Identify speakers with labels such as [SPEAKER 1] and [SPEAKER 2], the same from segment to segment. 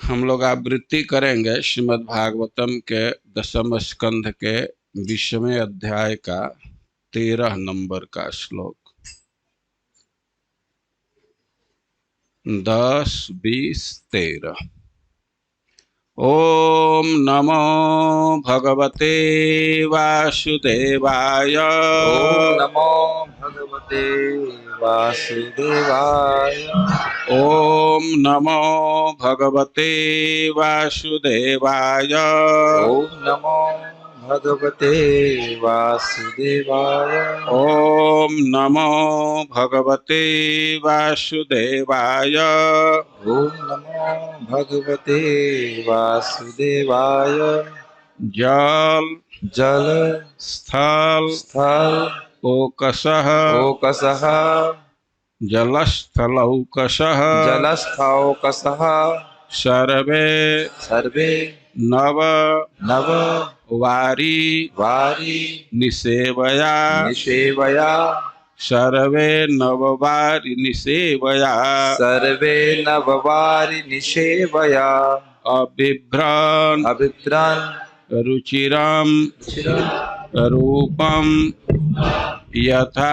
[SPEAKER 1] हम लोग आवृत्ति करेंगे श्रीमद् भागवतम के 10वें स्कंध के 20वें अध्याय का 13 नंबर का श्लोक। 10, 20, 13। ओम नमो भगवते वासुदेवाय।
[SPEAKER 2] ओम नमो भगवते वासुदेवाय।
[SPEAKER 1] ओम नमो भगवते वासुदेवाय।
[SPEAKER 2] ओम नमो भगवते वासुदेवाय।
[SPEAKER 1] ओम नमो भगवते वासुदेवाय।
[SPEAKER 2] ओम नमो भगवते वासुदेवाय।
[SPEAKER 1] जल
[SPEAKER 2] जल
[SPEAKER 1] स्थल
[SPEAKER 2] स्थल
[SPEAKER 1] ओकसः
[SPEAKER 2] ओकसः
[SPEAKER 1] जलस्थलौकसः
[SPEAKER 2] जलस्थौकसः
[SPEAKER 1] सर्वे
[SPEAKER 2] सर्वे
[SPEAKER 1] नव
[SPEAKER 2] नव
[SPEAKER 1] वारी
[SPEAKER 2] वारी
[SPEAKER 1] निसेवया।
[SPEAKER 2] निषेवया।
[SPEAKER 1] सर्वे नववारि निसेवया।
[SPEAKER 2] सर्वे नववारि निषेवया।
[SPEAKER 1] अबिभ्रान्
[SPEAKER 2] अभिद्रान्
[SPEAKER 1] रुचिरं रूपं यथा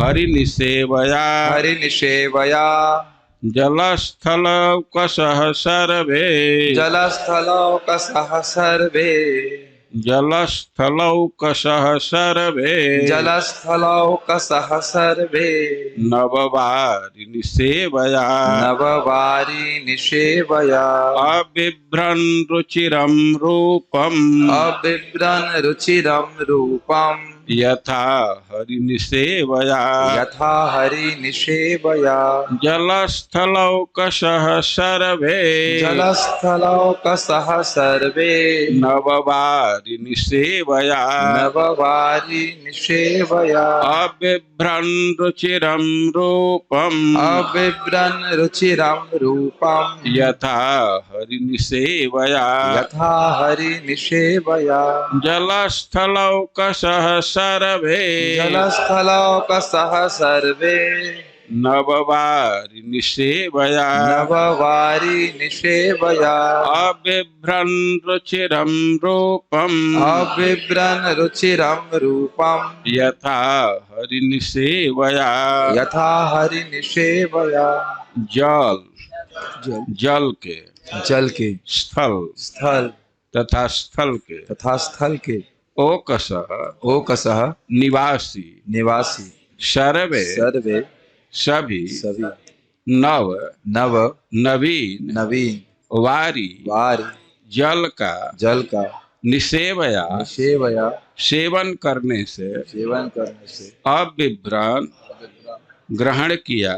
[SPEAKER 1] हरिनिसेवया।
[SPEAKER 2] हरिनिषेवया।
[SPEAKER 1] जलस्थलौकसः सर्वे
[SPEAKER 2] जलस्थलौकसः सर्वे
[SPEAKER 1] जलस्थलौकसः सर्वे
[SPEAKER 2] जलस्थलौकसः सर्वे
[SPEAKER 1] नववारि निसेवया।
[SPEAKER 2] नववारि निषेवया।
[SPEAKER 1] अबिभ्रन् रुचिरं रूपम्
[SPEAKER 2] अबिभ्रन् रुचिरं रूपम्
[SPEAKER 1] यथा हरिनिसेवया।
[SPEAKER 2] यथा हरिनिषेवया।
[SPEAKER 1] जलस्थलौकसः सर्वे
[SPEAKER 2] जलस्थलौकसः सर्वे
[SPEAKER 1] नववारि निसेवया।
[SPEAKER 2] नववारि निषेवया।
[SPEAKER 1] अबिभ्रन् रुचिरं रूपम्
[SPEAKER 2] अबिभ्रन् रुचिरं रूपम्
[SPEAKER 1] यथा हरिनिसेवया।
[SPEAKER 2] यथा हरिनिषेवया।
[SPEAKER 1] जलस्थलौकसः सर्वे
[SPEAKER 2] जलस्थलौकसः सर्वे
[SPEAKER 1] नववारि निसेवया।
[SPEAKER 2] नववारि निषेवया।
[SPEAKER 1] अबिभ्रन् रुचिरं रूपम्
[SPEAKER 2] अबिभ्रन् रुचिरं रूपम्
[SPEAKER 1] यथा हरिनिसेवया।
[SPEAKER 2] यथा हरिनिषेवया।
[SPEAKER 1] जल
[SPEAKER 2] जल
[SPEAKER 1] जल के
[SPEAKER 2] जल के
[SPEAKER 1] स्थल
[SPEAKER 2] स्थल
[SPEAKER 1] तथा स्थल के
[SPEAKER 2] तथा स्थल के
[SPEAKER 1] ओकसः
[SPEAKER 2] ओकसः
[SPEAKER 1] निवासी
[SPEAKER 2] निवासी
[SPEAKER 1] सर्वे
[SPEAKER 2] सर्वे
[SPEAKER 1] सभी
[SPEAKER 2] सभी
[SPEAKER 1] नव
[SPEAKER 2] नव
[SPEAKER 1] नवीन
[SPEAKER 2] नवीन
[SPEAKER 1] वारी
[SPEAKER 2] वारि
[SPEAKER 1] जल
[SPEAKER 2] जल का
[SPEAKER 1] निसेवया
[SPEAKER 2] निषेवया।
[SPEAKER 1] सेवन करने से
[SPEAKER 2] सेवन करने से
[SPEAKER 1] अबिभ्रन ग्रहण किया।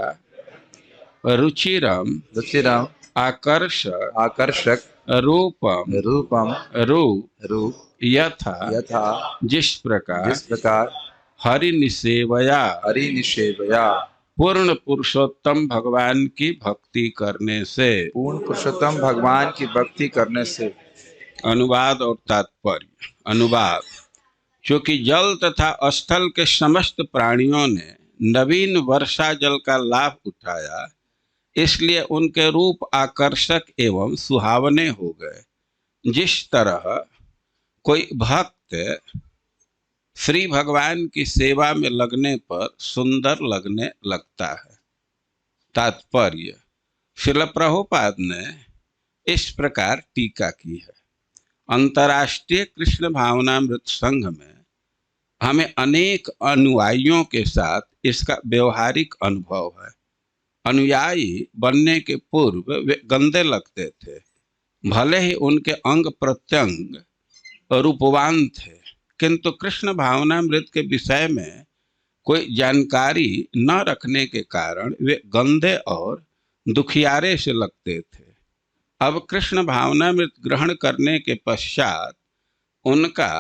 [SPEAKER 1] रुचिरम
[SPEAKER 2] रुचिरम
[SPEAKER 1] आकर्षक
[SPEAKER 2] आकर्षक
[SPEAKER 1] रूपम
[SPEAKER 2] रूपम
[SPEAKER 1] रूप
[SPEAKER 2] रूप
[SPEAKER 1] यथा
[SPEAKER 2] यथा
[SPEAKER 1] जिस प्रकार
[SPEAKER 2] जिस प्रकार
[SPEAKER 1] हरि निसेवया
[SPEAKER 2] हरिनिषेवया।
[SPEAKER 1] पूर्ण पुरुषोत्तम भगवान की भक्ति करने से।
[SPEAKER 2] पूर्ण पुरुषोत्तम भगवान की भक्ति करने से।
[SPEAKER 1] अनुवाद और तात्पर्य। अनुवाद। चूंकि जल तथा स्थल के समस्त प्राणियों ने नवीन वर्षा जल का लाभ उठाया, इसलिए उनके रूप आकर्षक एवं सुहावने हो गए। जिस तरह कोई भक्त श्री भगवान की सेवा में लगने पर सुंदर लगने लगता है। तात्पर्य। श्रील प्रभुपाद ने इस प्रकार टीका की है। अंतर्राष्ट्रीय कृष्ण भावनामृत संघ में हमें अनेक अनुयायियों के साथ इसका व्यवहारिक अनुभव है। अनुयायी बनने के पूर्व वे गंदे लगते थे, भले ही उनके अंग प्रत्यंग रूपवान थे, किंतु कृष्ण भावनामृत के विषय में कोई जानकारी न रखने के कारण वे गंदे और दुखियारे से लगते थे। अब कृष्ण भावनामृत ग्रहण करने के पश्चात उनका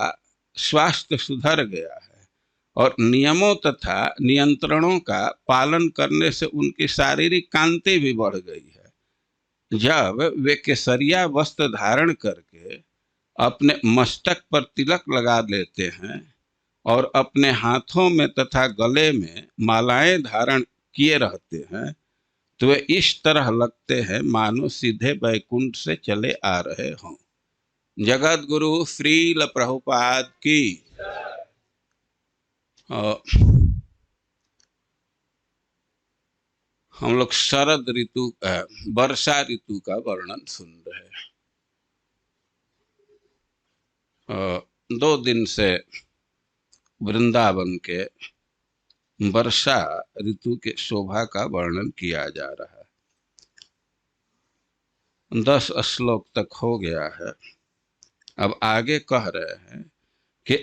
[SPEAKER 1] स्वास्थ्य सुधर गया है और नियमों तथा नियंत्रणों का पालन करने से उनकी शारीरिक कांति भी बढ़ गई है। जब वे केसरिया वस्त्र धारण करके अपने मस्तक पर तिलक लगा लेते हैं और अपने हाथों में तथा गले में मालाएं धारण किए रहते हैं, तो वे इस तरह लगते हैं मानो सीधे बैकुंठ से चले आ रहे हों। जगत गुरु श्रील प्रभुपाद की। और हम लोग शरद ऋतु वर्षा ऋतु का वर्णन सुन रहे हैं। 2 दिन से वृंदावन के वर्षा ऋतु के शोभा का वर्णन किया जा रहा है। 10 श्लोक तक हो गया है। अब आगे कह रहे हैं कि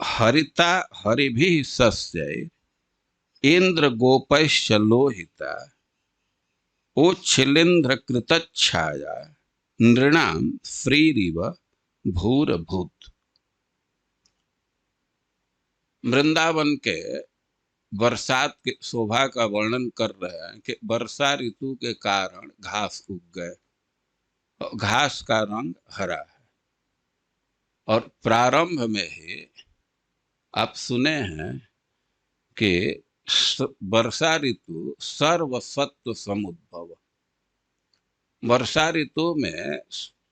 [SPEAKER 1] हरिता हरिभि सस्यै इंद्र गोपैश्च लोहिता ओच्छिलिंद्र कृतच्छाया नृणाम श्रीरिव भूरभूत। वृंदावन के बरसात के शोभा का वर्णन कर रहे हैं कि वर्षा ऋतु के कारण घास उग गए। घास का रंग हरा है और प्रारंभ में ही आप सुने हैं कि वर्षा ऋतु सर्वसत्व समुद्भव। वर्षा ऋतु में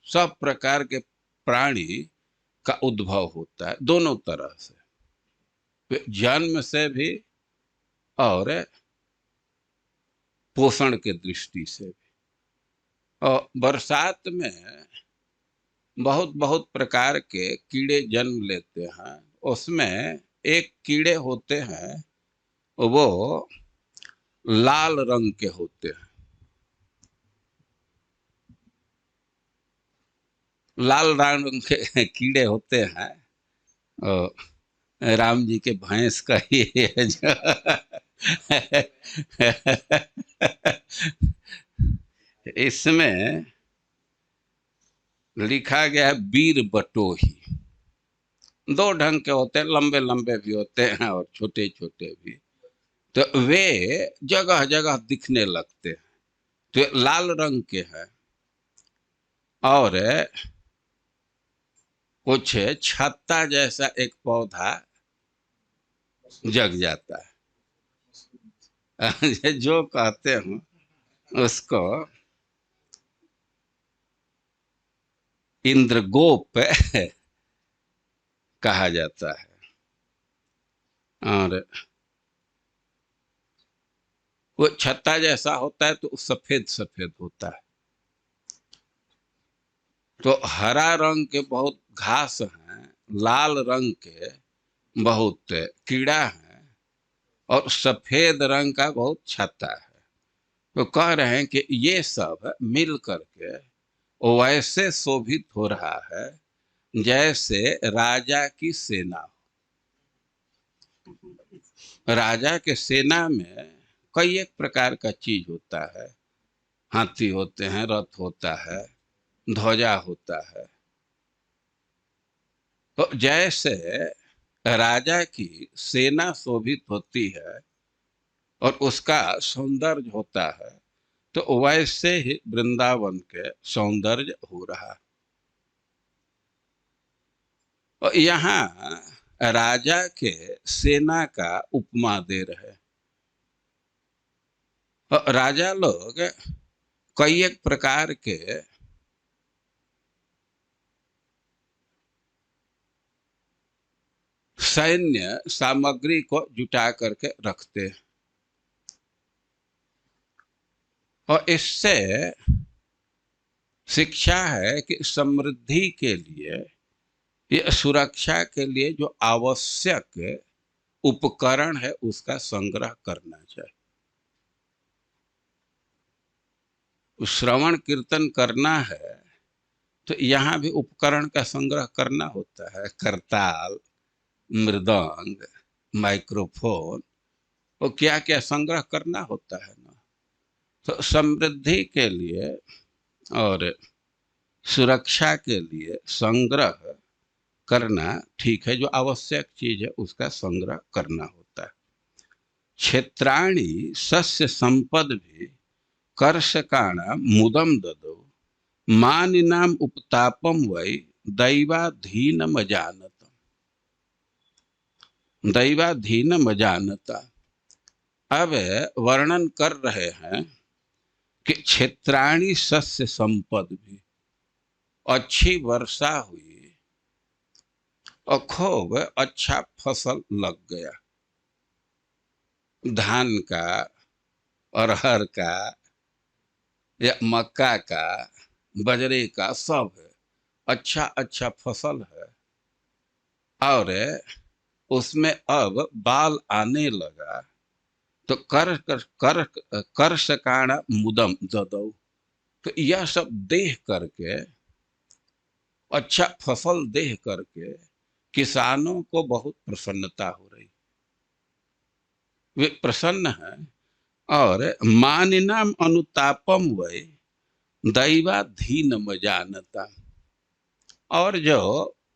[SPEAKER 1] सब प्रकार के प्राणी का उद्भव होता है, दोनों तरह से, जन्म से भी और पोषण के दृष्टि से भी। और बरसात में बहुत बहुत प्रकार के कीड़े जन्म लेते हैं। उसमें एक कीड़े होते हैं वो लाल रंग के होते हैं। लाल रंग के कीड़े होते हैं। और राम जी के भैंस का ही है जो इसमें लिखा गया है वीर बटोही। 2 ढंग के होते हैं, लंबे लंबे भी होते हैं और छोटे छोटे भी। तो वे जगह जगह दिखने लगते हैं। तो लाल रंग के हैं और कुछ छत्ता जैसा एक पौधा जग जाता है जो कहते हैं उसको इंद्रगोप कहा जाता है। और वो छत्ता जैसा होता है तो सफेद सफेद होता है। तो हरा रंग के बहुत घास हैं, लाल रंग के बहुत कीड़ा है और सफेद रंग का बहुत छत्ता है। तो कह रहे हैं कि ये सब मिल करके वैसे शोभित हो रहा है जैसे राजा की सेना। राजा के सेना में कई एक प्रकार का चीज होता है। हाथी होते हैं, रथ होता है, ध्वजा होता है। तो जैसे राजा की सेना शोभित होती है और उसका सौंदर्य होता है, तो वैसे ही वृंदावन के सौंदर्य हो रहा। और यहाँ राजा के सेना का उपमा दे रहे। और राजा लोग कई एक प्रकार के सैन्य सामग्री को जुटा करके रखते हैं और इससे शिक्षा है कि समृद्धि के लिए, ये सुरक्षा के लिए जो आवश्यक उपकरण है उसका संग्रह करना चाहिए। श्रवण कीर्तन करना है तो यहाँ भी उपकरण का संग्रह करना होता है। करताल, मृदंग, माइक्रोफोन, वो क्या क्या संग्रह करना होता है ना। तो समृद्धि के लिए और सुरक्षा के लिए संग्रह करना ठीक है। जो आवश्यक चीज है उसका संग्रह करना होता है। क्षेत्राणि सस्य संपद भी कर्षकाणाम मुदम ददो मानिनाम उपतापम वै दैवाधीनम अजानता। दैवाधीनम अजानता। अब वर्णन कर रहे हैं कि क्षेत्राणि सस्य संपद भी, अच्छी वर्षा हुई और खूब अच्छा फसल लग गया, धान का, अरहर का या मक्का का, बजरे का, सब है, अच्छा अच्छा फसल है। और उसमें अब बाल आने लगा तो कर्षकाण मुदम ददौ, तो यह सब देख करके, अच्छा फसल देख करके किसानों को बहुत प्रसन्नता हो रही, वे प्रसन्न हैं। और मानिनाम अनुतापम वै दैवाधीन जानता, और जो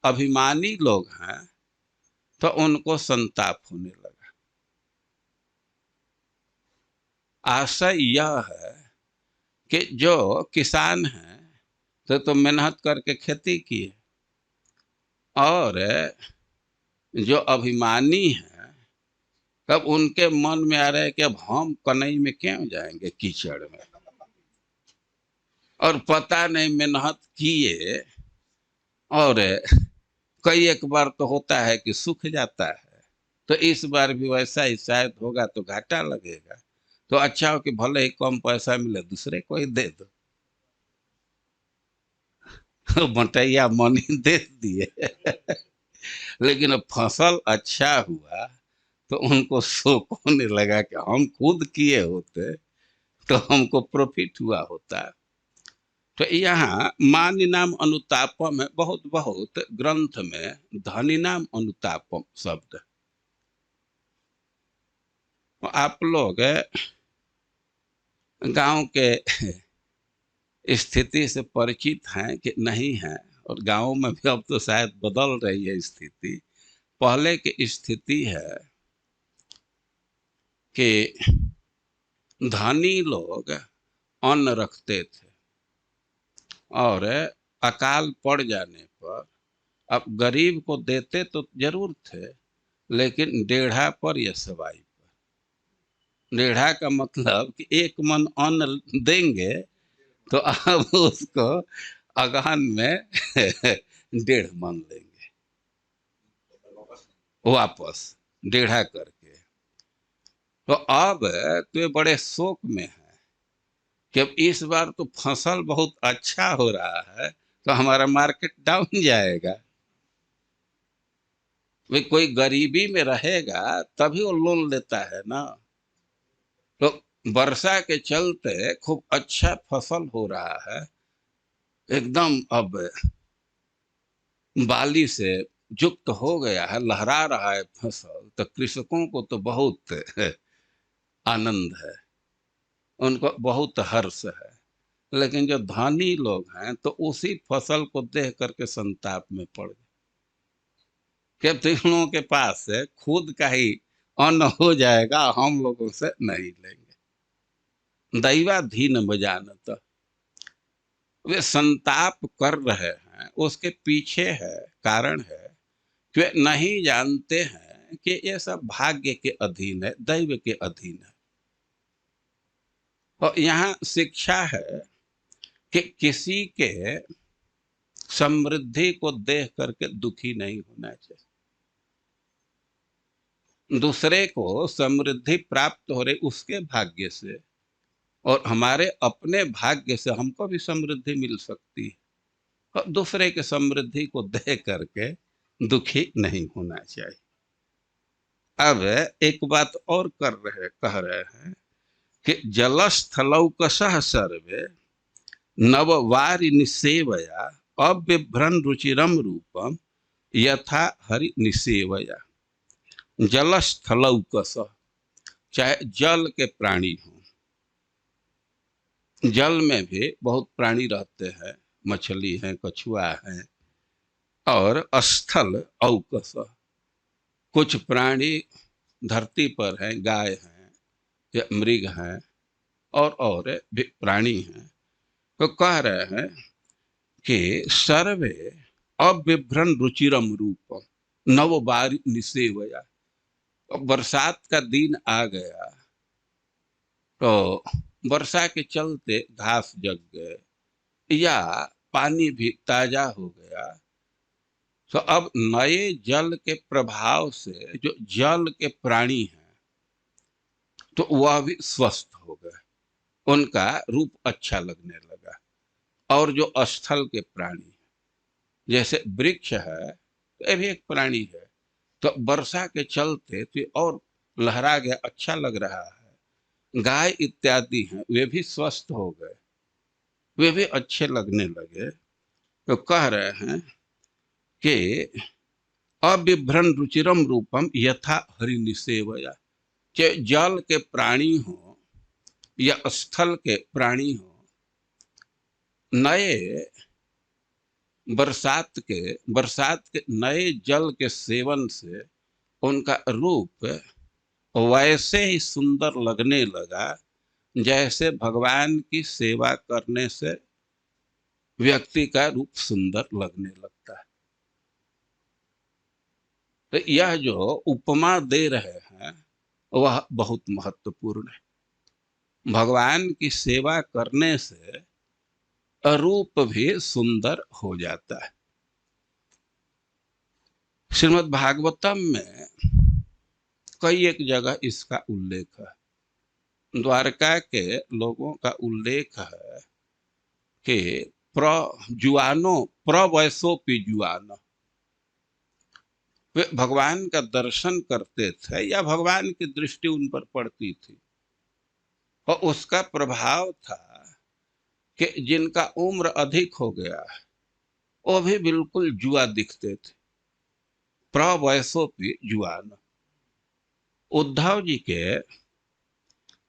[SPEAKER 1] अभिमानी लोग हैं तो उनको संताप होने लगा। आशय यह है कि जो किसान हैं तो मेहनत करके खेती किए, और जो अभिमानी हैं तब उनके मन में आ रहा है कि अब हम कनई में क्यों जाएंगे, कीचड़ में, और पता नहीं मेहनत किए, और कई एक बार तो होता है कि सूख जाता है, तो इस बार भी वैसा ही शायद होगा तो घाटा लगेगा, तो अच्छा हो कि भले ही कम पैसा मिले दूसरे को ही दे दो। मटैया मनी दे दिए लेकिन अब फसल अच्छा हुआ तो उनको शौक होने लगा कि हम खुद किए होते तो हमको प्रॉफिट हुआ होता। तो यहाँ मानि नाम अनुतापम है, बहुत बहुत ग्रंथ में धनी नाम अनुतापम शब्द। आप लोग गांव के स्थिति से परिचित हैं कि नहीं हैं, और गांव में भी अब तो शायद बदल रही है स्थिति। पहले की स्थिति है कि धनी लोग अन्न रखते थे, और अकाल पड़ जाने पर अब गरीब को देते तो जरूर थे, लेकिन डेढ़ा पर या सवाई पर। डेढ़ा का मतलब कि एक मन अन्न देंगे तो अब उसको अगहन में 1.5 मन लेंगे वापस, डेढ़ा करके। तो अब तो ये बड़े शोक में है कि अब इस बार तो फसल बहुत अच्छा हो रहा है तो हमारा मार्केट डाउन जाएगा। वे कोई गरीबी में रहेगा तभी वो लोन लेता है ना। तो वर्षा के चलते खूब अच्छा फसल हो रहा है, एकदम अब बाली से युक्त हो गया है, लहरा रहा है फसल, तो कृषकों को तो बहुत आनंद है, उनको बहुत हर्ष है। लेकिन जो धनी लोग हैं तो उसी फसल को देख करके संताप में पड़ गए कि तीनों के पास से खुद का ही अन्न हो जाएगा, हम लोगों से नहीं लेंगे। दैवाधीन बजानत, वे संताप कर रहे हैं, उसके पीछे है कारण है कि वे नहीं जानते हैं कि ये सब भाग्य के अधीन है, दैव के अधीन है। और यहाँ शिक्षा है कि किसी के समृद्धि को देख करके दुखी नहीं होना चाहिए। दूसरे को समृद्धि प्राप्त हो रही उसके भाग्य से, और हमारे अपने भाग्य से हमको भी समृद्धि मिल सकती है, और दूसरे के समृद्धि को देख करके दुखी नहीं होना चाहिए। अब एक बात और कह रहे हैं कि जलस्थलौकसः सर्वे नववारि निसेवया अबिभ्रन रुचिरम रूपम यथा हरि निसेवया। जलस्थलौकस, चाहे जल के प्राणी हो, जल में भी बहुत प्राणी रहते हैं, मछली है, कछुआ है, और स्थल औकस, कुछ प्राणी धरती पर हैं, गाय हैं या मृग हैं, और भी प्राणी हैं। तो कह रहे हैं कि सर्वे अबिभ्रन रुचिरम रूपम नववारि निसेवया। तो बरसात का दिन आ गया तो वर्षा के चलते घास जग गए या पानी भी ताजा हो गया, तो अब नए जल के प्रभाव से जो जल के प्राणी हैं तो वह भी स्वस्थ हो गए, उनका रूप अच्छा लगने लगा। और जो स्थल के प्राणी हैं, जैसे वृक्ष है तो ये भी एक प्राणी है, तो वर्षा के चलते तो ये और लहरा गया, अच्छा लग रहा है। गाय इत्यादि हैं वे भी स्वस्थ हो गए, वे भी अच्छे लगने लगे। तो कह रहे हैं कि अबिभ्रन रुचिरम रूपम यथा हरि निसेवया, चाहे जल के प्राणी हो या स्थल के प्राणी हो, नए बरसात के नए जल के सेवन से उनका रूप वैसे ही सुंदर लगने लगा जैसे भगवान की सेवा करने से व्यक्ति का रूप सुंदर लगने लगता है। तो यह जो उपमा दे रहे हैं वह बहुत महत्वपूर्ण है। भगवान की सेवा करने से रूप भी सुंदर हो जाता है। श्रीमद् भागवतम में कई एक जगह इसका उल्लेख है। द्वारका के लोगों का उल्लेख है कि प्रवैसोपि जुआनो, वे भगवान का दर्शन करते थे या भगवान की दृष्टि उन पर पड़ती थी और उसका प्रभाव था कि जिनका उम्र अधिक हो गया है वो भी बिल्कुल जुआ दिखते थे। प्रवैसोपि जुआनो, उद्धव जी के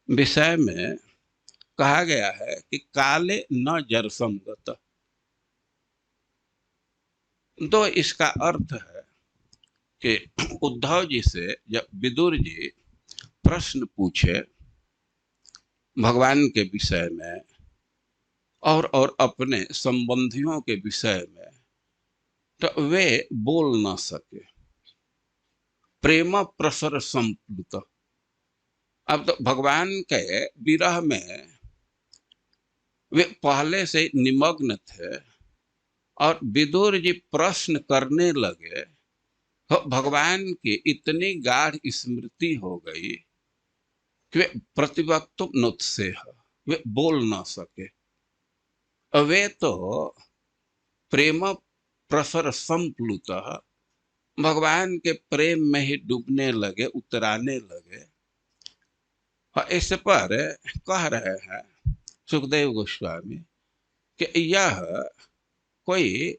[SPEAKER 1] विषय में कहा गया है कि काले न जरसंगत। तो इसका अर्थ है कि उद्धव जी से जब विदुर जी प्रश्न पूछे भगवान के विषय में और अपने संबंधियों के विषय में, तो वे बोल न सके, प्रेम प्रसर संप्लुत। अब तो भगवान के विरह में वे पहले से निमग्न थे और विदुर जी प्रश्न करने लगे तो भगवान की इतनी गाढ़ स्मृति हो गई कि वे प्रतिवक्तुम नुत्सेह, वे बोल ना सके। वे तो प्रेम प्रसर संप्लुत, भगवान के प्रेम में ही डूबने लगे, उतराने लगे। और इस पर कह रहे हैं सुखदेव गोस्वामी कि यह कोई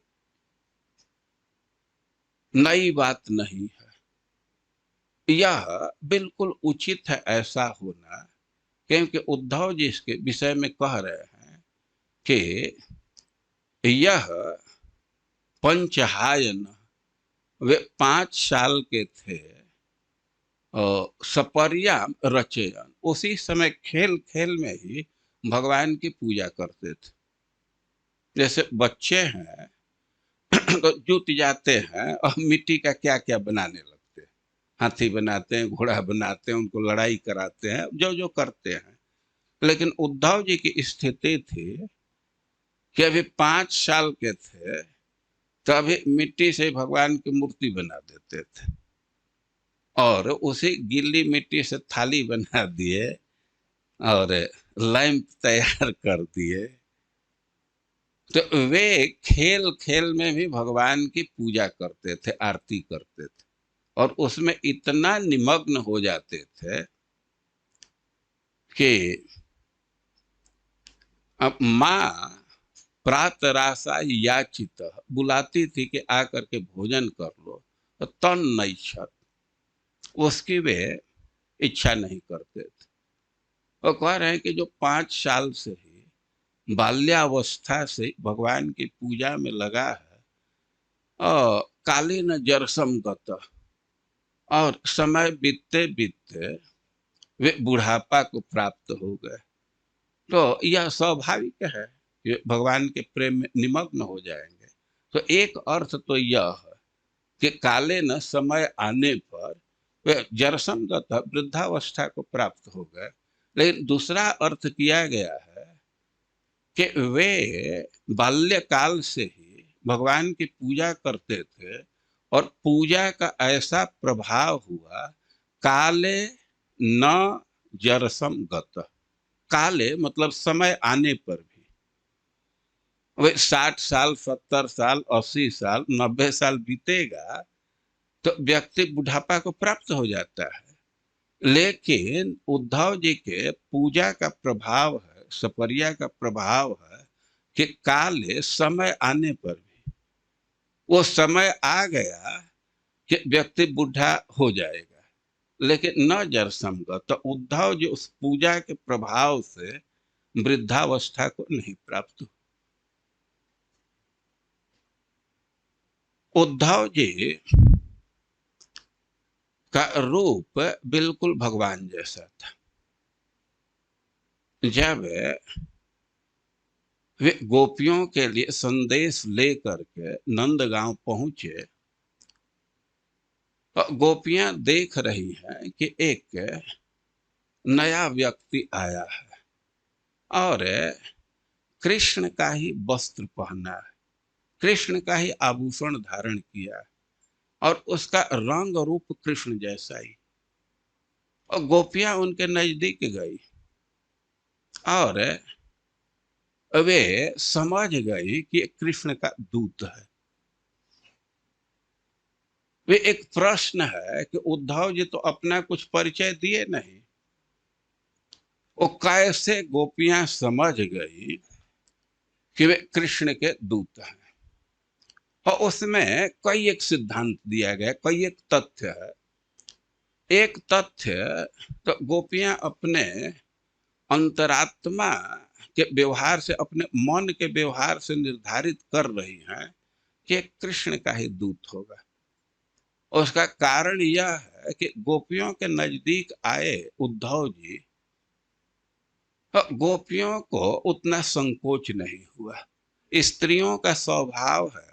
[SPEAKER 1] नई बात नहीं है, यह बिल्कुल उचित है ऐसा होना, क्योंकि उद्धव जी इसके विषय में कह रहे हैं कि यह पंचहायन, वे 5 साल के थे और सपर्याम रचयन, उसी समय खेल खेल में ही भगवान की पूजा करते थे। जैसे बच्चे हैं तो जुट जाते हैं और मिट्टी का क्या क्या बनाने लगते हैं, हाथी बनाते हैं, घोड़ा बनाते हैं, उनको लड़ाई कराते हैं, जो जो करते हैं। लेकिन उद्धव जी की स्थिति थी कि अभी 5 साल के थे तो अभी मिट्टी से भगवान की मूर्ति बना देते थे और उसी गीली मिट्टी से थाली बना दिए और लैंप तैयार कर दिए। तो वे खेल खेल में भी भगवान की पूजा करते थे, आरती करते थे और उसमें इतना निमग्न हो जाते थे कि अब माँ प्रातराशा याचित, बुलाती थी कि आकर के भोजन कर लो, तो तन नहीं छत, उसकी वे इच्छा नहीं करते थे। और कह रहे हैं कि जो 5 साल से ही बाल्यावस्था से भगवान की पूजा में लगा है और कालीन जरसम गत, और समय बीतते बीतते वे बुढ़ापा को प्राप्त हो गए, तो यह स्वाभाविक है कि भगवान के प्रेम में निमग्न हो जाएंगे। तो एक अर्थ तो यह है कि काले न समय आने पर वे जरसंगत वृद्धावस्था को प्राप्त हो गए। लेकिन दूसरा अर्थ किया गया है कि वे बाल्यकाल से ही भगवान की पूजा करते थे और पूजा का ऐसा प्रभाव हुआ, काले न जरसम गत। काले मतलब समय आने पर भी, वे 60 साल 70 साल 80 साल 90 साल बीतेगा तो व्यक्ति बुढ़ापा को प्राप्त हो जाता है। लेकिन उद्धव जी के पूजा का प्रभाव है, सपरिया का प्रभाव है कि काले समय आने पर भी, वो समय आ गया कि व्यक्ति बूढ़ा हो जाएगा, लेकिन न जरसंगत, तो उद्धव जी उस पूजा के प्रभाव से वृद्धावस्था को नहीं प्राप्त हुआ। उद्धव जी का रूप बिल्कुल भगवान जैसा था। जब वे गोपियों के लिए संदेश लेकर के नंदगांव पहुंचे, तो गोपियां देख रही हैं कि एक नया व्यक्ति आया है और कृष्ण का ही वस्त्र पहना है, कृष्ण का ही आभूषण धारण किया है और उसका रंग रूप कृष्ण जैसा ही। और गोपियां उनके नजदीक गई और वे समझ गई कि कृष्ण का दूत है। वे एक प्रश्न है कि उद्धव जी तो अपना कुछ परिचय दिए नहीं, वो कैसे गोपियां समझ गई कि वे कृष्ण के दूत हैं। और उसमें कई एक सिद्धांत दिया गया, कई एक तथ्य है। एक तथ्य तो गोपियां अपने अंतरात्मा के व्यवहार से, अपने मन के व्यवहार से निर्धारित कर रही हैं कि कृष्ण का ही दूत होगा। उसका कारण यह है कि गोपियों के नजदीक आए उद्धव जी, तो गोपियों को उतना संकोच नहीं हुआ। स्त्रियों का स्वभाव है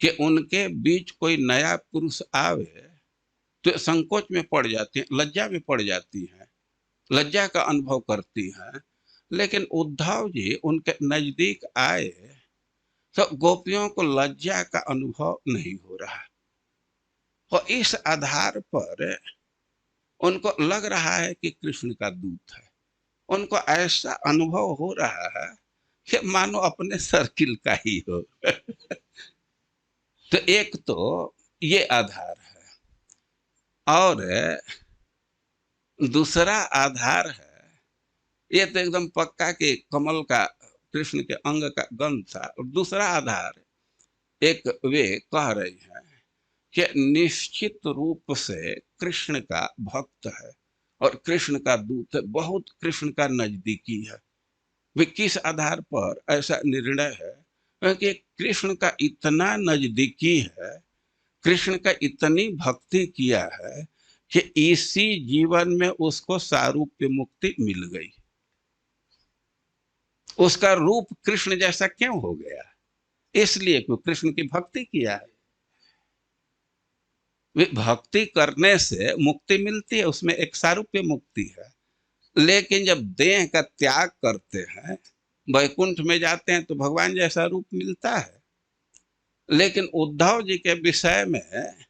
[SPEAKER 1] कि उनके बीच कोई नया पुरुष आवे तो संकोच में पड़ जाती हैं, लज्जा में पड़ जाती हैं, लज्जा का अनुभव करती हैं। लेकिन उद्धव जी उनके नजदीक आए तो गोपियों को लज्जा का अनुभव नहीं हो रहा, और इस आधार पर उनको लग रहा है कि कृष्ण का दूत है। उनको ऐसा अनुभव हो रहा है कि मानो अपने सर्किल का ही हो। तो एक तो ये आधार है, और दूसरा आधार है, ये तो एकदम पक्का कि कमल का, कृष्ण के अंग का गंध था। और दूसरा आधार, एक वे कह रही हैं कि निश्चित रूप से कृष्ण का भक्त है और कृष्ण का दूत है, बहुत कृष्ण का नजदीकी है। वे किस आधार पर ऐसा निर्णय है? क्योंकि कृष्ण का इतना नजदीकी है, कृष्ण का इतनी भक्ति किया है कि इसी जीवन में उसको सारूप्य मुक्ति मिल गई। उसका रूप कृष्ण जैसा क्यों हो गया? इसलिए कि कृष्ण की भक्ति किया है। वे भक्ति करने से मुक्ति मिलती है, उसमें एक सारूप्य मुक्ति है। लेकिन जब देह का त्याग करते हैं, वैकुंठ में जाते हैं, तो भगवान जैसा रूप मिलता है। लेकिन उद्धव जी के विषय में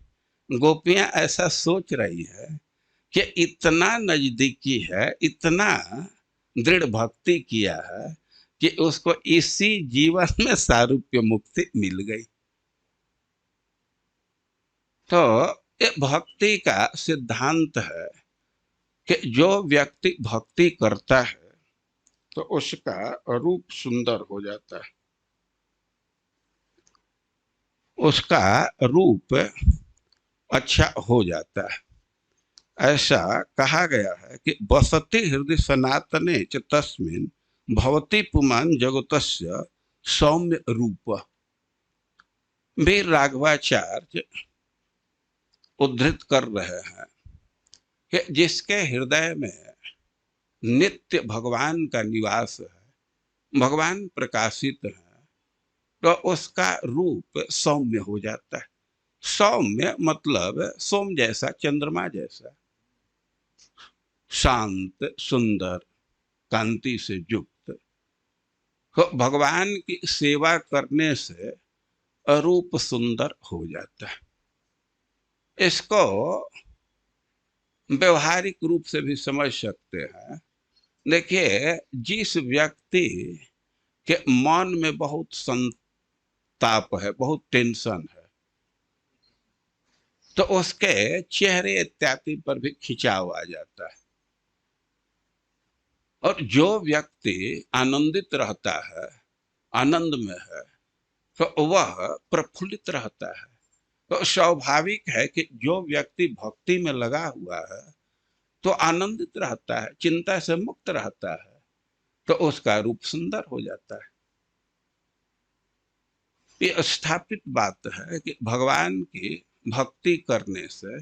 [SPEAKER 1] गोपियां ऐसा सोच रही है कि इतना नजदीकी है, इतना दृढ़ भक्ति किया है कि उसको इसी जीवन में सारूप्य मुक्ति मिल गई। तो ये भक्ति का सिद्धांत है कि जो व्यक्ति भक्ति करता है तो उसका रूप सुंदर हो जाता है, उसका रूप अच्छा हो जाता है। ऐसा कहा गया है कि बसति हृदय सनातने च तस्मिन् भवति पुमान् जगतस्य सौम्य रूप। वीर राघवाचार्य उद्धृत कर रहे हैं कि जिसके हृदय में नित्य भगवान का निवास है, भगवान प्रकाशित है, तो उसका रूप सौम्य हो जाता है। सौम्य मतलब सोम जैसा, चंद्रमा जैसा। शांत, सुंदर, कांति से युक्त। तो भगवान की सेवा करने से अरूप सुंदर हो जाता है। इसको व्यवहारिक रूप से भी समझ सकते हैं। देखिए, जिस व्यक्ति के मन में बहुत संताप है, बहुत टेंशन है, तो उसके चेहरे इत्यादि पर भी खिंचाव आ जाता है। और जो व्यक्ति आनंदित रहता है, आनंद में है, तो वह प्रफुल्लित रहता है। तो स्वाभाविक है कि जो व्यक्ति भक्ति में लगा हुआ है तो आनंदित रहता है, चिंता से मुक्त रहता है, तो उसका रूप सुंदर हो जाता है। ये स्थापित बात है कि भगवान की भक्ति करने से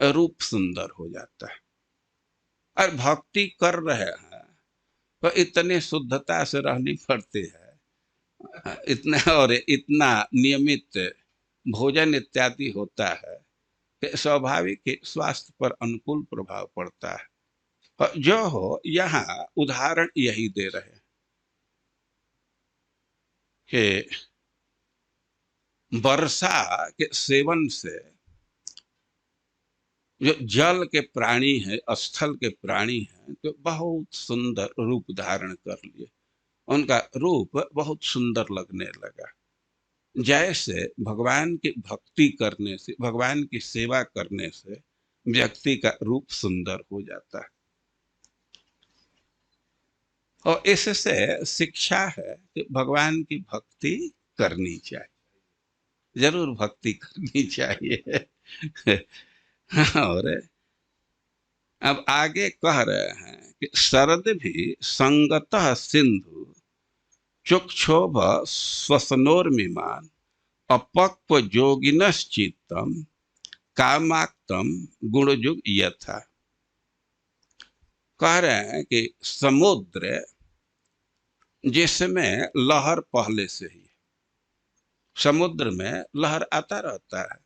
[SPEAKER 1] रूप सुंदर हो जाता है। और भक्ति कर रहे हैं तो इतने शुद्धता से रहनी पड़ती है, इतने और इतना नियमित भोजन इत्यादि होता है कि स्वाभाविक ही स्वास्थ्य पर अनुकूल प्रभाव पड़ता है। और जो हो, यहाँ उदाहरण यही दे रहे हैं कि वर्षा के सेवन से जो जल के प्राणी है, स्थल के प्राणी हैं, तो बहुत सुंदर रूप धारण कर लिए। उनका रूप बहुत सुंदर लगने लगा। जैसे भगवान की भक्ति करने से, भगवान की सेवा करने से व्यक्ति का रूप सुंदर हो जाता है। और इससे शिक्षा है कि भगवान की भक्ति करनी चाहिए, जरूर भक्ति करनी चाहिए। और अब आगे कह रहे हैं कि शरद भी संगतः सिंधु चुक्षोभ स्वसनोर्मिमान अपक्व जोगिनश्चित्तम कामाक्तम गुणयुग यथा। कह रहे हैं कि समुद्र जिसमें लहर पहले से ही, समुद्र में लहर आता रहता है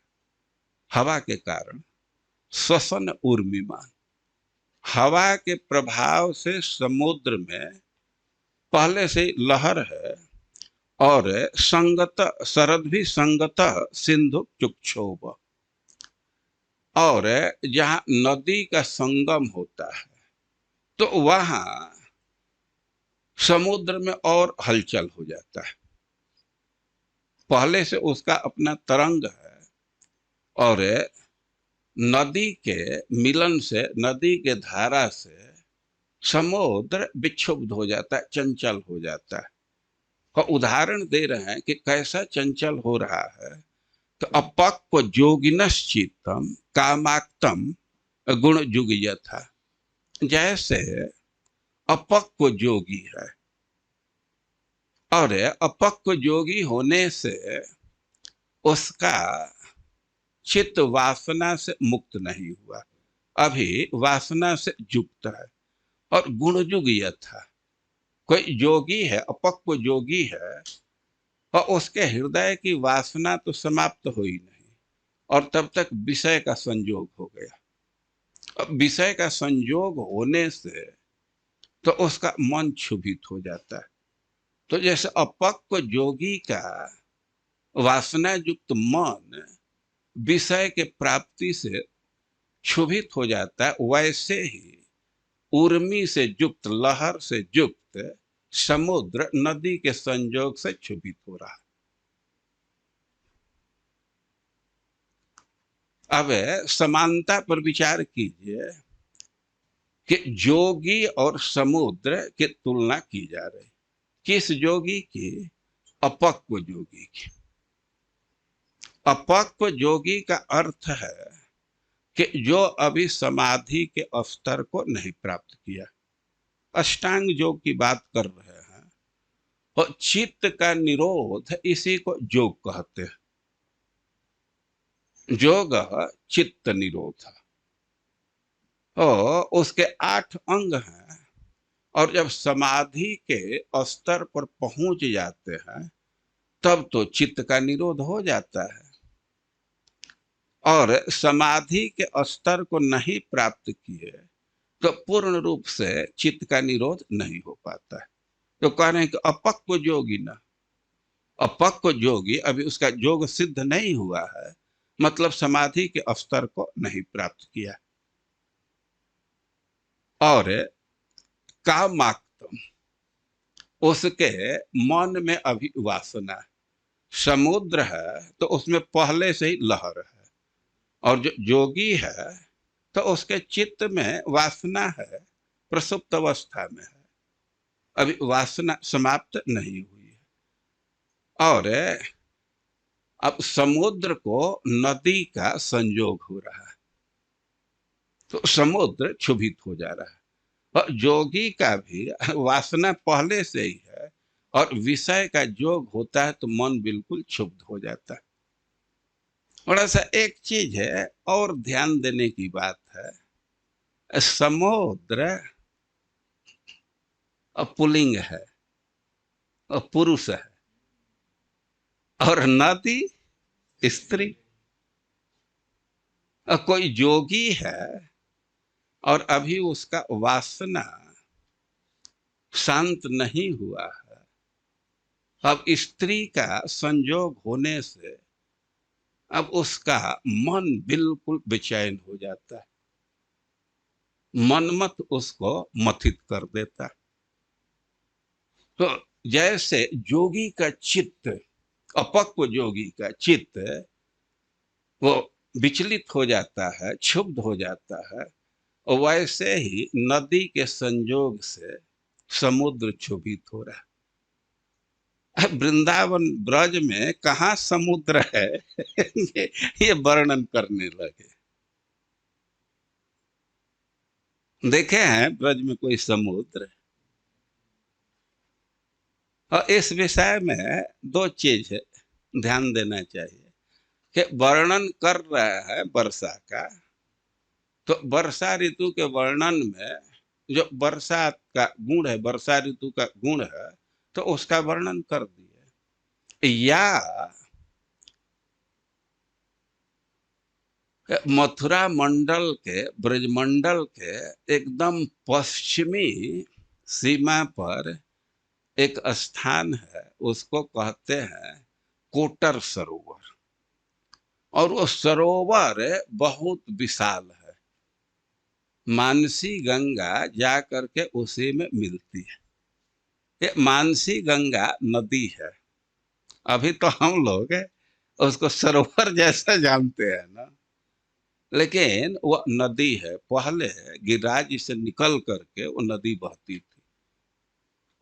[SPEAKER 1] हवा के कारण। श्वसन उर्मिमान, हवा के प्रभाव से समुद्र में पहले से लहर है। और संगत, शरद भी संगत सिंधु चुक्षोभ, और जहाँ नदी का संगम होता है तो वहां समुद्र में और हलचल हो जाता है। पहले से उसका अपना तरंग है, और नदी के मिलन से, नदी के धारा से समुद्र विक्षुब्ध हो जाता है, चंचल हो जाता है। का उदाहरण दे रहे हैं कि कैसा चंचल हो रहा है। तो अपक्व जोगिनश्चित्तम कामाक्तम गुण युग यथा। जैसे अपक्व जोगी है, और अपक्व जोगी होने से उसका चित्त वासना से मुक्त नहीं हुआ, अभी वासना से युक्त है। और गुण युग यथा, कोई जोगी है, अपक्व जोगी है, और उसके हृदय की वासना तो समाप्त हुई नहीं, और तब तक विषय का संयोग हो गया। अब विषय का संयोग होने से तो उसका मन क्षुभित हो जाता है। तो जैसे अपक्व जोगी का वासना युक्त मन विषय के प्राप्ति से क्षुभित हो जाता है, वैसे ही उर्मी से युक्त, लहर से युक्त समुद्र नदी के संयोग से क्षुभित हो रहा है। अब समानता पर विचार कीजिए कि जोगी और समुद्र की तुलना की जा रही। किस जोगी की? अपक्व जोगी की। अपक्व जोगी का अर्थ है कि जो अभी समाधि के स्तर को नहीं प्राप्त किया। अष्टांग योग की बात कर रहे हैं, और चित्त का निरोध इसी को योग कहते हैं। योग चित्त निरोध, और उसके 8 अंग हैं। और जब समाधि के स्तर पर पहुंच जाते हैं तब तो चित्त का निरोध हो जाता है। और समाधि के स्तर को नहीं प्राप्त किए तो पूर्ण रूप से चित्त का निरोध नहीं हो पाता है। तो कह रहे हैं कि अपक्व योगी ना, अपक्व योगी अभी उसका योग सिद्ध नहीं हुआ है, मतलब समाधि के स्तर को नहीं प्राप्त किया। और कामाक्तम, उसके मन में अभी वासना है। समुद्र है तो उसमें पहले से ही लहर है, और जो योगी है तो उसके चित्त में वासना है, प्रसुप्त अवस्था में है, अभी वासना समाप्त नहीं हुई है। और अब समुद्र को नदी का संयोग हो रहा है, तो समुद्र क्षुभित हो जा रहा है। और योगी का भी वासना पहले से ही है, और विषय का योग होता है तो मन बिल्कुल क्षुब्ध हो जाता है। थोड़ा सा एक चीज है और ध्यान देने की बात है, समुद्र पुल्लिंग है और पुरुष है, और नदी स्त्री। कोई योगी है और अभी उसका वासना शांत नहीं हुआ है, अब स्त्री का संयोग होने से अब उसका मन बिल्कुल बेचैन हो जाता है, मनमत उसको मथित कर देता है। तो जैसे योगी का चित्त, अपक्व योगी का चित्त वो विचलित हो जाता है, क्षुब्ध हो जाता है, और वैसे ही नदी के संयोग से समुद्र क्षुभित हो रहा है। वृंदावन ब्रज में कहाँ समुद्र है ये वर्णन करने लगे। देखे हैं ब्रज में कोई समुद्र? और इस विषय में दो चीज है ध्यान देना चाहिए कि वर्णन कर रहा है वर्षा का, तो वर्षा ऋतु के वर्णन में जो वर्षा का गुण है, वर्षा ऋतु का गुण है, तो उसका वर्णन कर दिए। या मथुरा मंडल के, ब्रजमंडल के एकदम पश्चिमी सीमा पर एक स्थान है, उसको कहते हैं कोटर सरोवर, और वो सरोवर बहुत विशाल है। मानसी गंगा जा करके उसी में मिलती है। ये मानसी गंगा नदी है, अभी तो हम लोग उसको सरोवर जैसा जानते हैं ना, लेकिन वो नदी है। पहले गिरिराज से निकल करके वो नदी बहती थी,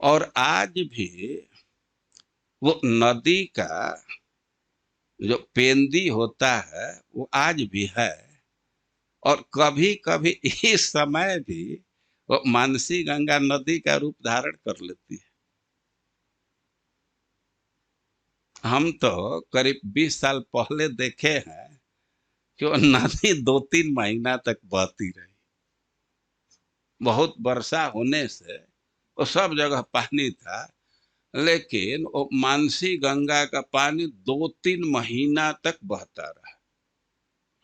[SPEAKER 1] और आज भी वो नदी का जो पेंदी होता है वो आज भी है, और कभी कभी इस समय भी वो मानसी गंगा नदी का रूप धारण कर लेती है। हम तो करीब 20 साल पहले देखे हैं कि वो नदी 2-3 महीना तक बहती रही। बहुत वर्षा होने से वो सब जगह पानी था, लेकिन वो मानसी गंगा का पानी 2-3 महीना तक बहता रहा।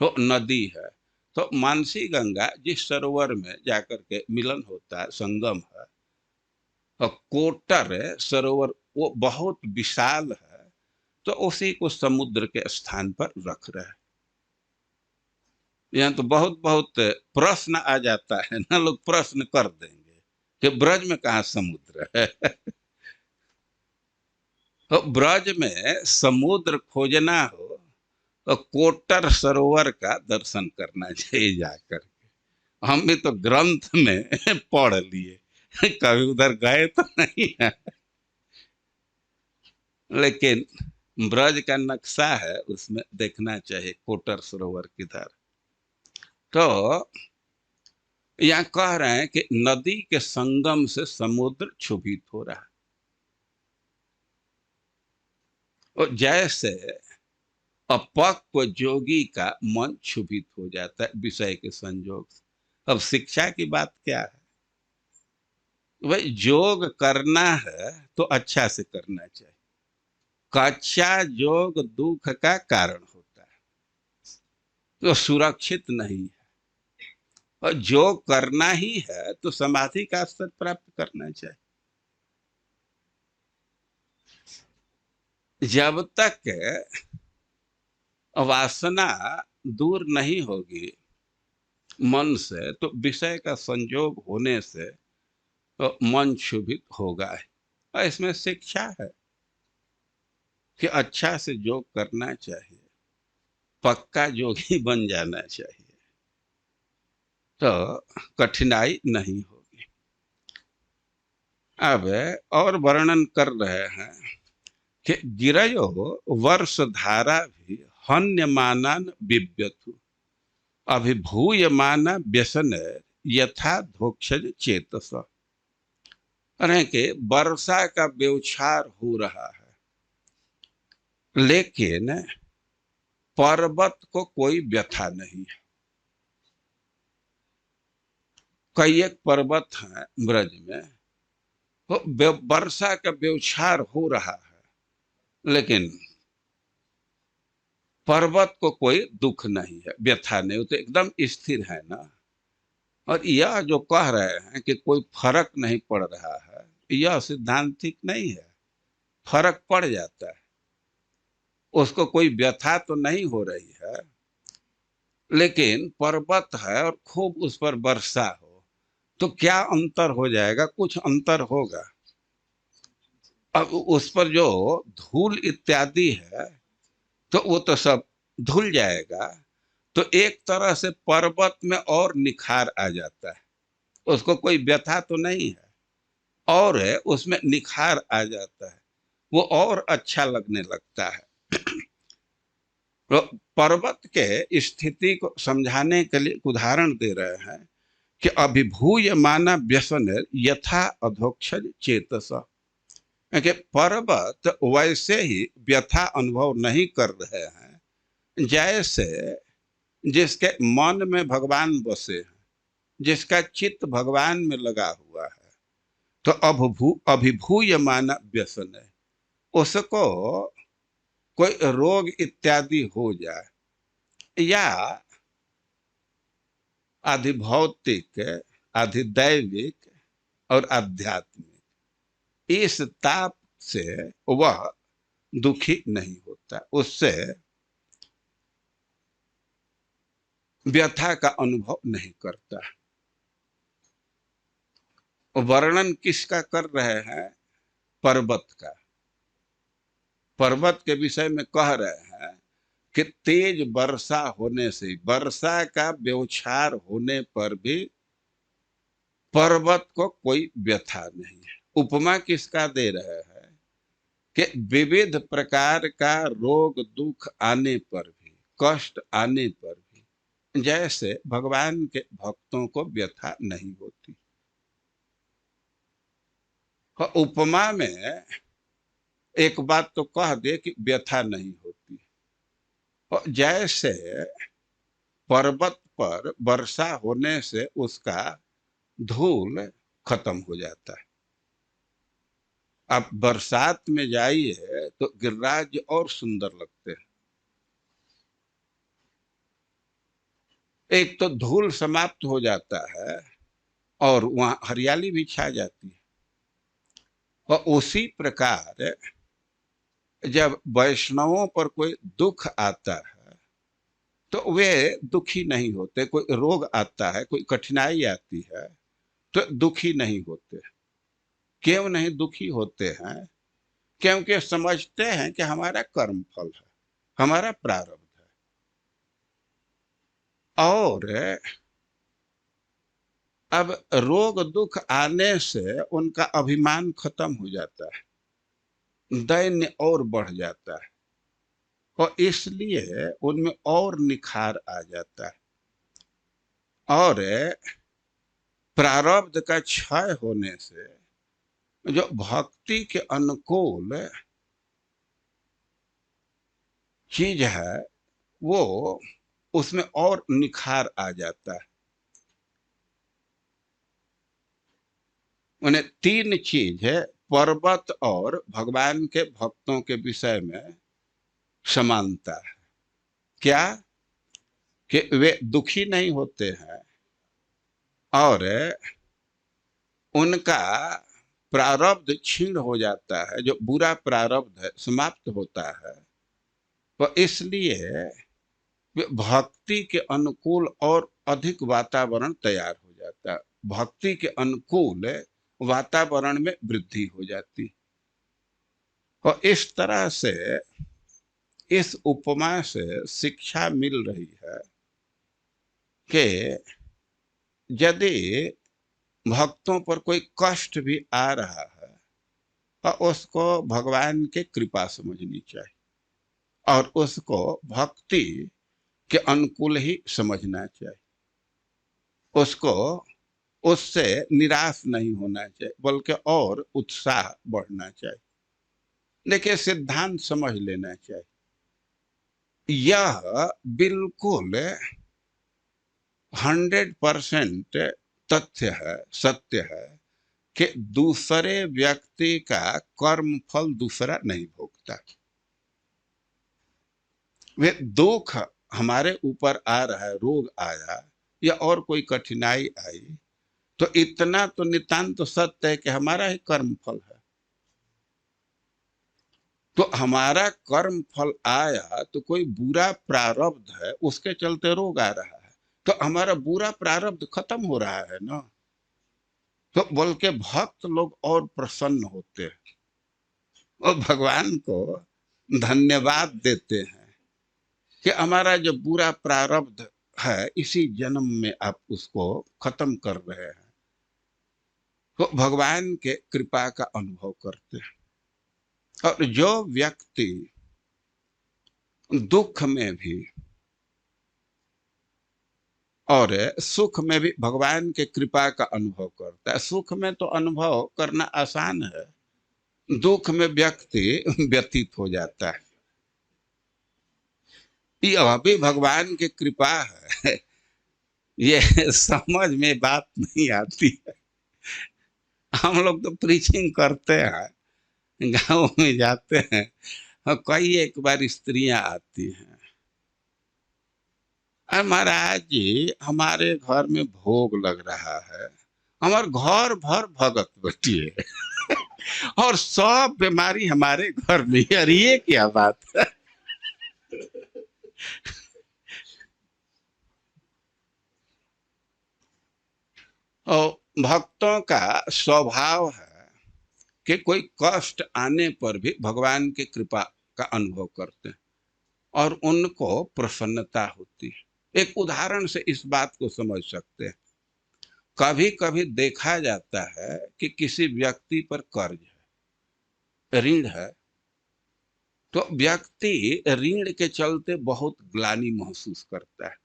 [SPEAKER 1] तो नदी है, तो मानसी गंगा जिस सरोवर में जाकर के मिलन होता है, संगम है, और कोटर सरोवर वो बहुत विशाल है, तो उसी को समुद्र के स्थान पर रख रहे हैं। यहाँ तो बहुत बहुत प्रश्न आ जाता है ना, लोग प्रश्न कर देंगे कि ब्रज में कहाँ समुद्र है तो ब्रज में समुद्र खोजना हो तो कोटर सरोवर का दर्शन करना चाहिए जाकर के। हम भी तो ग्रंथ में पढ़ लिए, कभी उधर गए तो नहीं है, लेकिन ब्रज का नक्शा है उसमें देखना चाहिए कोटर सरोवर किधर। तो यहाँ कह रहे हैं कि नदी के संगम से समुद्र क्षुभित हो रहा है, और जैसे अपक्व योगी का मन क्षुभित हो जाता है विषय के संयोग से। अब शिक्षा की बात क्या है? भाई योग करना है तो अच्छा से करना चाहिए। कच्चा योग दुख का कारण होता है, तो सुरक्षित नहीं है। और जो करना ही है तो समाधि का स्तर प्राप्त करना चाहिए। जब तक वासना दूर नहीं होगी मन से, तो विषय का संयोग होने से तो मन क्षुभित होगा। और इसमें शिक्षा है कि अच्छा से योग करना चाहिए, पक्का योगी बन जाना चाहिए, तो कठिनाई नहीं होगी। अब और वर्णन कर रहे हैं कि गिरयो वर्ष धारा भी हन्यमानान बिव्यथु अभिभूयमाना व्यसन यथा धोक्षज चेतस। अरे कि वर्षा का व्यवचार हो रहा है, लेकिन पर्वत को कोई व्यथा नहीं है। कई एक पर्वत है ब्रज में, तो वर्षा का व्यवचार हो रहा है, लेकिन पर्वत को कोई दुख नहीं है, व्यथा नहीं, वो तो एकदम स्थिर है ना। और यह जो कह रहे हैं कि कोई फर्क नहीं पड़ रहा है, यह सिद्धांतिक नहीं है। फर्क पड़ जाता है, उसको कोई व्यथा तो नहीं हो रही है, लेकिन पर्वत है और खूब उस पर वर्षा हो तो क्या अंतर हो जाएगा? कुछ अंतर होगा। अब उस पर जो धूल इत्यादि है तो वो तो सब धुल जाएगा, तो एक तरह से पर्वत में और निखार आ जाता है। उसको कोई व्यथा तो नहीं है, और उसमें निखार आ जाता है, वो और अच्छा लगने लगता है। तो पर्वत के स्थिति को समझाने के लिए उदाहरण दे रहे हैं कि अभिभूय माना व्यसन यथा अधोक्षज चेतस, कि पर्वत वैसे ही व्यथा अनुभव नहीं कर रहे हैं जैसे जिसके मन में भगवान बसे हैं, जिसका चित्त भगवान में लगा हुआ है। तो अभिभूय माना व्यसन है, उसको कोई रोग इत्यादि हो जाए या आधिभौतिक, आधिदैविक और आध्यात्मिक, इस ताप से वह दुखी नहीं होता, उससे व्यथा का अनुभव नहीं करता। वर्णन किसका कर रहे हैं? पर्वत का। पर्वत के विषय में कह रहे हैं कि तेज वर्षा होने से, वर्षा का व्यवचार होने पर भी पर्वत को कोई व्यथा नहीं है। उपमा किसका दे रहे हैं कि विविध प्रकार का रोग दुख आने पर भी, कष्ट आने पर भी जैसे भगवान के भक्तों को व्यथा नहीं होती। और उपमा में एक बात तो कह दे कि व्यथा नहीं होती। और जैसे पर्वत पर वर्षा होने से उसका धूल खत्म हो जाता है। आप बरसात में जाइए तो गिरिराज और सुंदर लगते हैं। एक तो धूल समाप्त हो जाता है और वहां हरियाली भी छा जाती है। और उसी प्रकार जब वैष्णवों पर कोई दुख आता है तो वे दुखी नहीं होते। कोई रोग आता है, कोई कठिनाई आती है तो दुखी नहीं होते। क्यों नहीं दुखी होते हैं? क्योंकि समझते हैं कि हमारा कर्म फल है, हमारा प्रारब्ध है। और अब रोग दुख आने से उनका अभिमान खत्म हो जाता है, दैन्य और बढ़ जाता है, और इसलिए उनमें और निखार आ जाता है। और प्रारब्ध का क्षय होने से जो भक्ति के अनुकूल चीज है वो उसमें और निखार आ जाता है। उन्हें तीन चीज है पर्वत और भगवान के भक्तों के विषय में समानता है। क्या? कि वे दुखी नहीं होते हैं, और उनका प्रारब्ध क्षीण हो जाता है, जो बुरा प्रारब्ध है समाप्त होता है, तो इसलिए वे भक्ति के अनुकूल और अधिक वातावरण तैयार हो जाता है। भक्ति के अनुकूल वातावरण में वृद्धि हो जाती। और इस तरह से इस उपमा से शिक्षा मिल रही है कि यदि भक्तों पर कोई कष्ट भी आ रहा है तो उसको भगवान की कृपा समझनी चाहिए और उसको भक्ति के अनुकूल ही समझना चाहिए। उसको उससे निराश नहीं होना चाहिए, बल्कि और उत्साह बढ़ना चाहिए। देखिए, सिद्धांत समझ लेना चाहिए। यह बिल्कुल 100% तथ्य है, सत्य है कि दूसरे व्यक्ति का कर्म फल दूसरा नहीं भोगता। वे दुख हमारे ऊपर आ रहा है, रोग आया या और कोई कठिनाई आई, तो इतना तो नितांत सत्य है कि हमारा ही कर्म फल है। तो हमारा कर्म फल आया तो कोई बुरा प्रारब्ध है, उसके चलते रोग आ रहा है, तो हमारा बुरा प्रारब्ध खत्म हो रहा है ना। तो बोल के भक्त लोग और प्रसन्न होते हैं और भगवान को धन्यवाद देते हैं कि हमारा जो बुरा प्रारब्ध है इसी जन्म में आप उसको खत्म कर रहे हैं। तो भगवान के कृपा का अनुभव करते हैं। और जो व्यक्ति दुख में भी और सुख में भी भगवान के कृपा का अनुभव करता है, सुख में तो अनुभव करना आसान है, दुख में व्यक्ति व्यतीत हो जाता है। यह भी भगवान की कृपा है, ये समझ में बात नहीं आती है। हम लोग तो प्रीचिंग करते हैं, गांव में जाते हैं और कई एक बार स्त्रियां आती हैं, अरे महाराज जी हमारे घर में भोग लग रहा है, हमारे घर भर भगत बैठिए और सब बीमारी हमारे घर में। अरे ये क्या बात है। और भक्तों का स्वभाव है कि कोई कष्ट आने पर भी भगवान की कृपा का अनुभव करते हैं और उनको प्रसन्नता होती है। एक उदाहरण से इस बात को समझ सकते हैं। कभी कभी देखा जाता है कि किसी व्यक्ति पर कर्ज है, ऋण है, तो व्यक्ति ऋण के चलते बहुत ग्लानि महसूस करता है।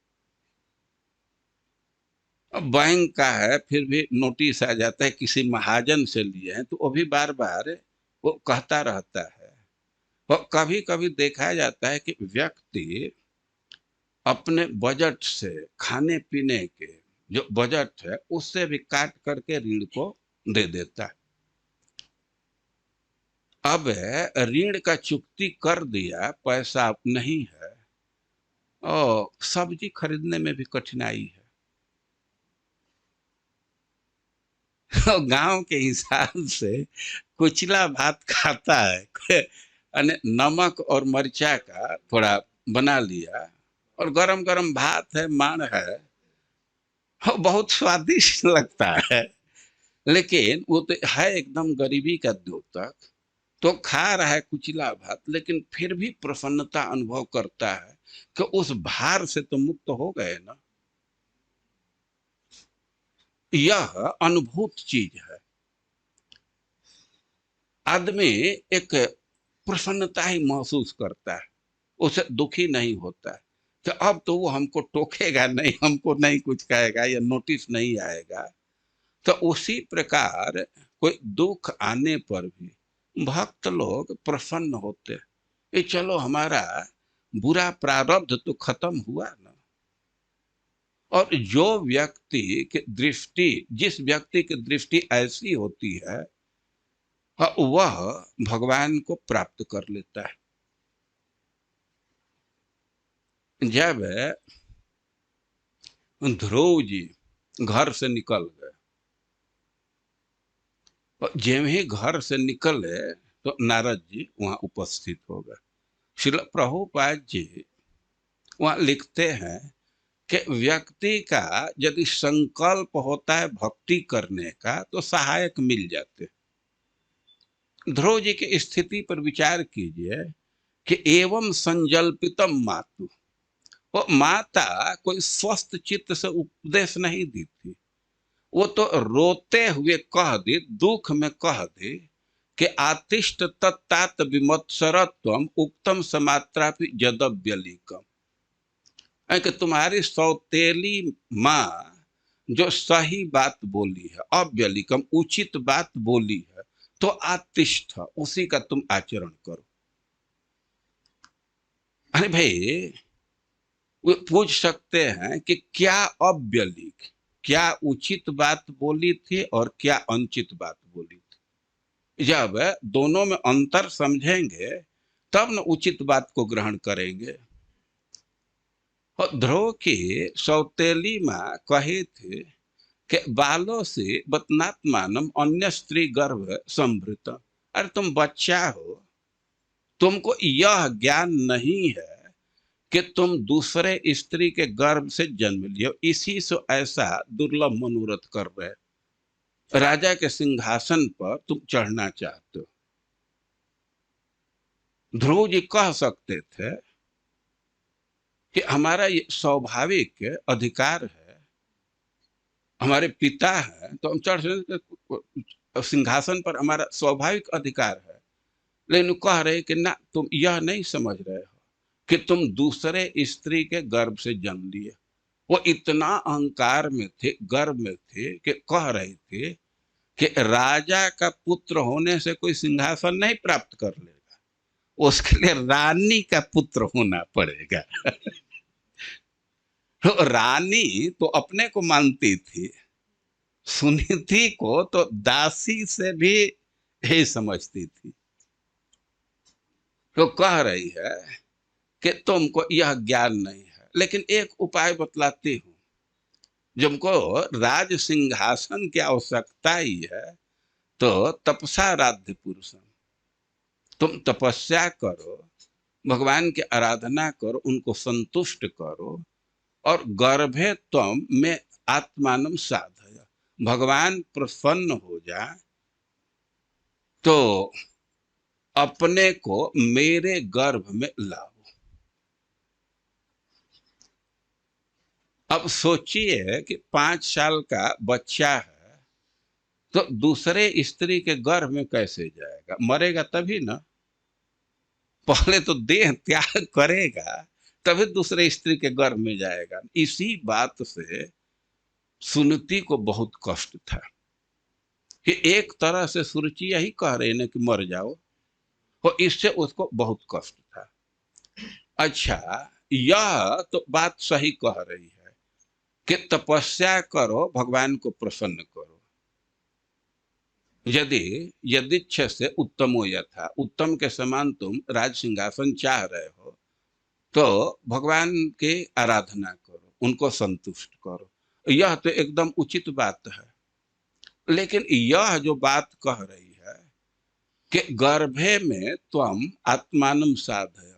[SPEAKER 1] अब बैंक का है, फिर भी नोटिस आ जाता है किसी महाजन से लिए हैं, तो वो भी बार बार वो कहता रहता है। और कभी कभी देखा जाता है कि व्यक्ति अपने बजट से, खाने पीने के जो बजट है उससे भी काट करके ऋण को दे देता है। अब ऋण का चुकती कर दिया, पैसा नहीं है और सब्जी खरीदने में भी कठिनाई है। तो गांव के हिसाब से कुचला भात खाता है, नमक और मरचा का थोड़ा बना लिया और गरम गरम भात है, माड़ है, बहुत स्वादिष्ट लगता है। लेकिन वो तो है एकदम गरीबी का द्योतक, तो खा रहा है कुचला भात, लेकिन फिर भी प्रसन्नता अनुभव करता है कि उस भार से तो मुक्त हो गए ना। यह अनुभूत चीज है। आदमी एक प्रसन्नता ही महसूस करता है, उसे दुखी नहीं होता है कि अब तो वो हमको टोकेगा नहीं, हमको नहीं कुछ कहेगा या नोटिस नहीं आएगा। तो उसी प्रकार कोई दुख आने पर भी भक्त लोग प्रसन्न होते हैं। ये चलो हमारा बुरा प्रारब्ध तो खत्म हुआ ना। और जो व्यक्ति की दृष्टि, जिस व्यक्ति की दृष्टि ऐसी होती है, वह भगवान को प्राप्त कर लेता है। जब ध्रुव जी घर से निकल गए। और जब ही घर से निकले तो नारद जी वहां उपस्थित हो गए। श्रील प्रभुपाद जी वहां लिखते हैं कि व्यक्ति का यदि संकल्प होता है भक्ति करने का तो सहायक मिल जाते। ध्रुव जी की स्थिति पर विचार कीजिए कि एवं संजल्पितम मातु, वो माता कोई स्वस्थ चित्त से उपदेश नहीं दी थी, वो तो रोते हुए कह दी, दुख में कह दी कि आतिष्ठ तत्तात विमत्सरत्वम उक्तम समात्रापि जदव्यलिकम, कि तुम्हारी सौतेली माँ जो सही बात बोली है, अव्यलिकम उचित बात बोली है, तो आतिष्ठ उसी का तुम आचरण करो। अरे भाई वो पूछ सकते हैं कि क्या अव्यलिक, क्या उचित बात बोली थी और क्या अनुचित बात बोली थी। जब दोनों में अंतर समझेंगे तब न उचित बात को ग्रहण करेंगे। और ध्रुव की सौतेली माँ कही थी कि बालों से बतनात्मानम अन्य स्त्री गर्भ संभृत, अरे तुम बच्चा हो, तुमको यह ज्ञान नहीं है कि तुम दूसरे स्त्री के गर्भ से जन्म लियो, इसी से ऐसा दुर्लभ मनोरथ कर रहे, राजा के सिंहासन पर तुम चढ़ना चाहते हो। ध्रुव जी कह सकते थे कि हमारा ये स्वाभाविक अधिकार है, हमारे पिता है तो हम चढ़ सिंहासन पर, हमारा स्वाभाविक अधिकार है। लेकिन कह रहे कि ना, तुम यह नहीं समझ रहे हो कि तुम दूसरे स्त्री के गर्भ से जन्म लिए। वो इतना अहंकार में थे, गर्व में थे कि कह रहे थे कि राजा का पुत्र होने से कोई सिंहासन नहीं प्राप्त कर लेगा, उसके लिए रानी का पुत्र होना पड़ेगा। तो रानी तो अपने को मानती थी, सुनीति को तो दासी से भी ही समझती थी। तो कह रही है कि तुमको यह ज्ञान नहीं है, लेकिन एक उपाय बतलाती हूं, तुमको राज सिंहासन की आवश्यकता ही है तो तपसाराध्य पुरुषम, तुम तपस्या करो, भगवान की आराधना करो, उनको संतुष्ट करो, और गर्भे त्वम में आत्मानम साधय, भगवान प्रसन्न हो जाए तो अपने को मेरे गर्भ में लाओ। अब सोचिए कि 5 साल का बच्चा है तो दूसरे स्त्री के गर्भ में कैसे जाएगा, मरेगा तभी ना, पहले तो देह त्याग करेगा तभी दूसरे स्त्री के गर्भ में जाएगा। इसी बात से सुनीति को बहुत कष्ट था कि एक तरह से सुरुचि यही कह रहे हैं कि मर जाओ, और इससे उसको बहुत कष्ट था। अच्छा, यह तो बात सही कह रही है कि तपस्या करो, भगवान को प्रसन्न करो, यदि यदिच्छ से उत्तमो यथा, उत्तम के समान तुम राज सिंहासन चाह रहे हो तो भगवान की आराधना करो, उनको संतुष्ट करो, यह तो एकदम उचित बात है। लेकिन यह जो बात कह रही है कि गर्भे में तुम आत्मानम साधय,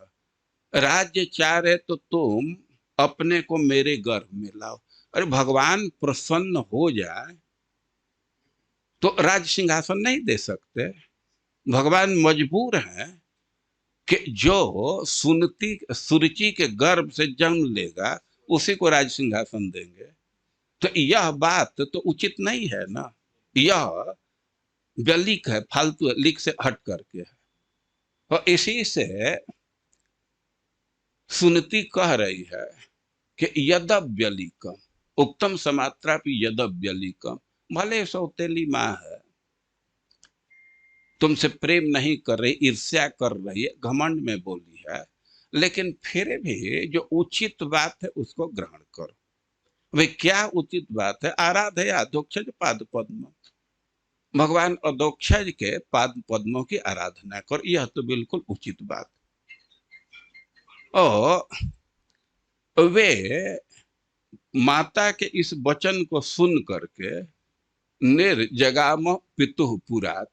[SPEAKER 1] राज्य चाह रहे तो तुम अपने को मेरे गर्भ में लाओ। अरे भगवान प्रसन्न हो जाए तो राज सिंहासन नहीं दे सकते, भगवान मजबूर हैं कि जो सुरुचि के गर्भ से जन्म लेगा उसी को राज सिंहासन देंगे। तो यह बात तो उचित नहीं है ना, यह व्यलिक है, फालतू लिक से हट करके है। और इसी से सुनीति कह रही है कि यदव्यलिकम उत्तम समात्रा भी यदव्यलिकम, भले सौतेली माँ है, तुमसे प्रेम नहीं कर रही, ईर्ष्या कर रही है, घमंड में बोली है, लेकिन फिर भी जो उचित बात है उसको ग्रहण करो। वे क्या उचित बात है, आराधया अधोक्षज पाद पद्म, भगवान अधोक्षज के पाद पद्मों की आराधना करो, यह तो बिल्कुल उचित बात। और वे माता के इस वचन को सुन करके निर्जगाम पितुः पुरात,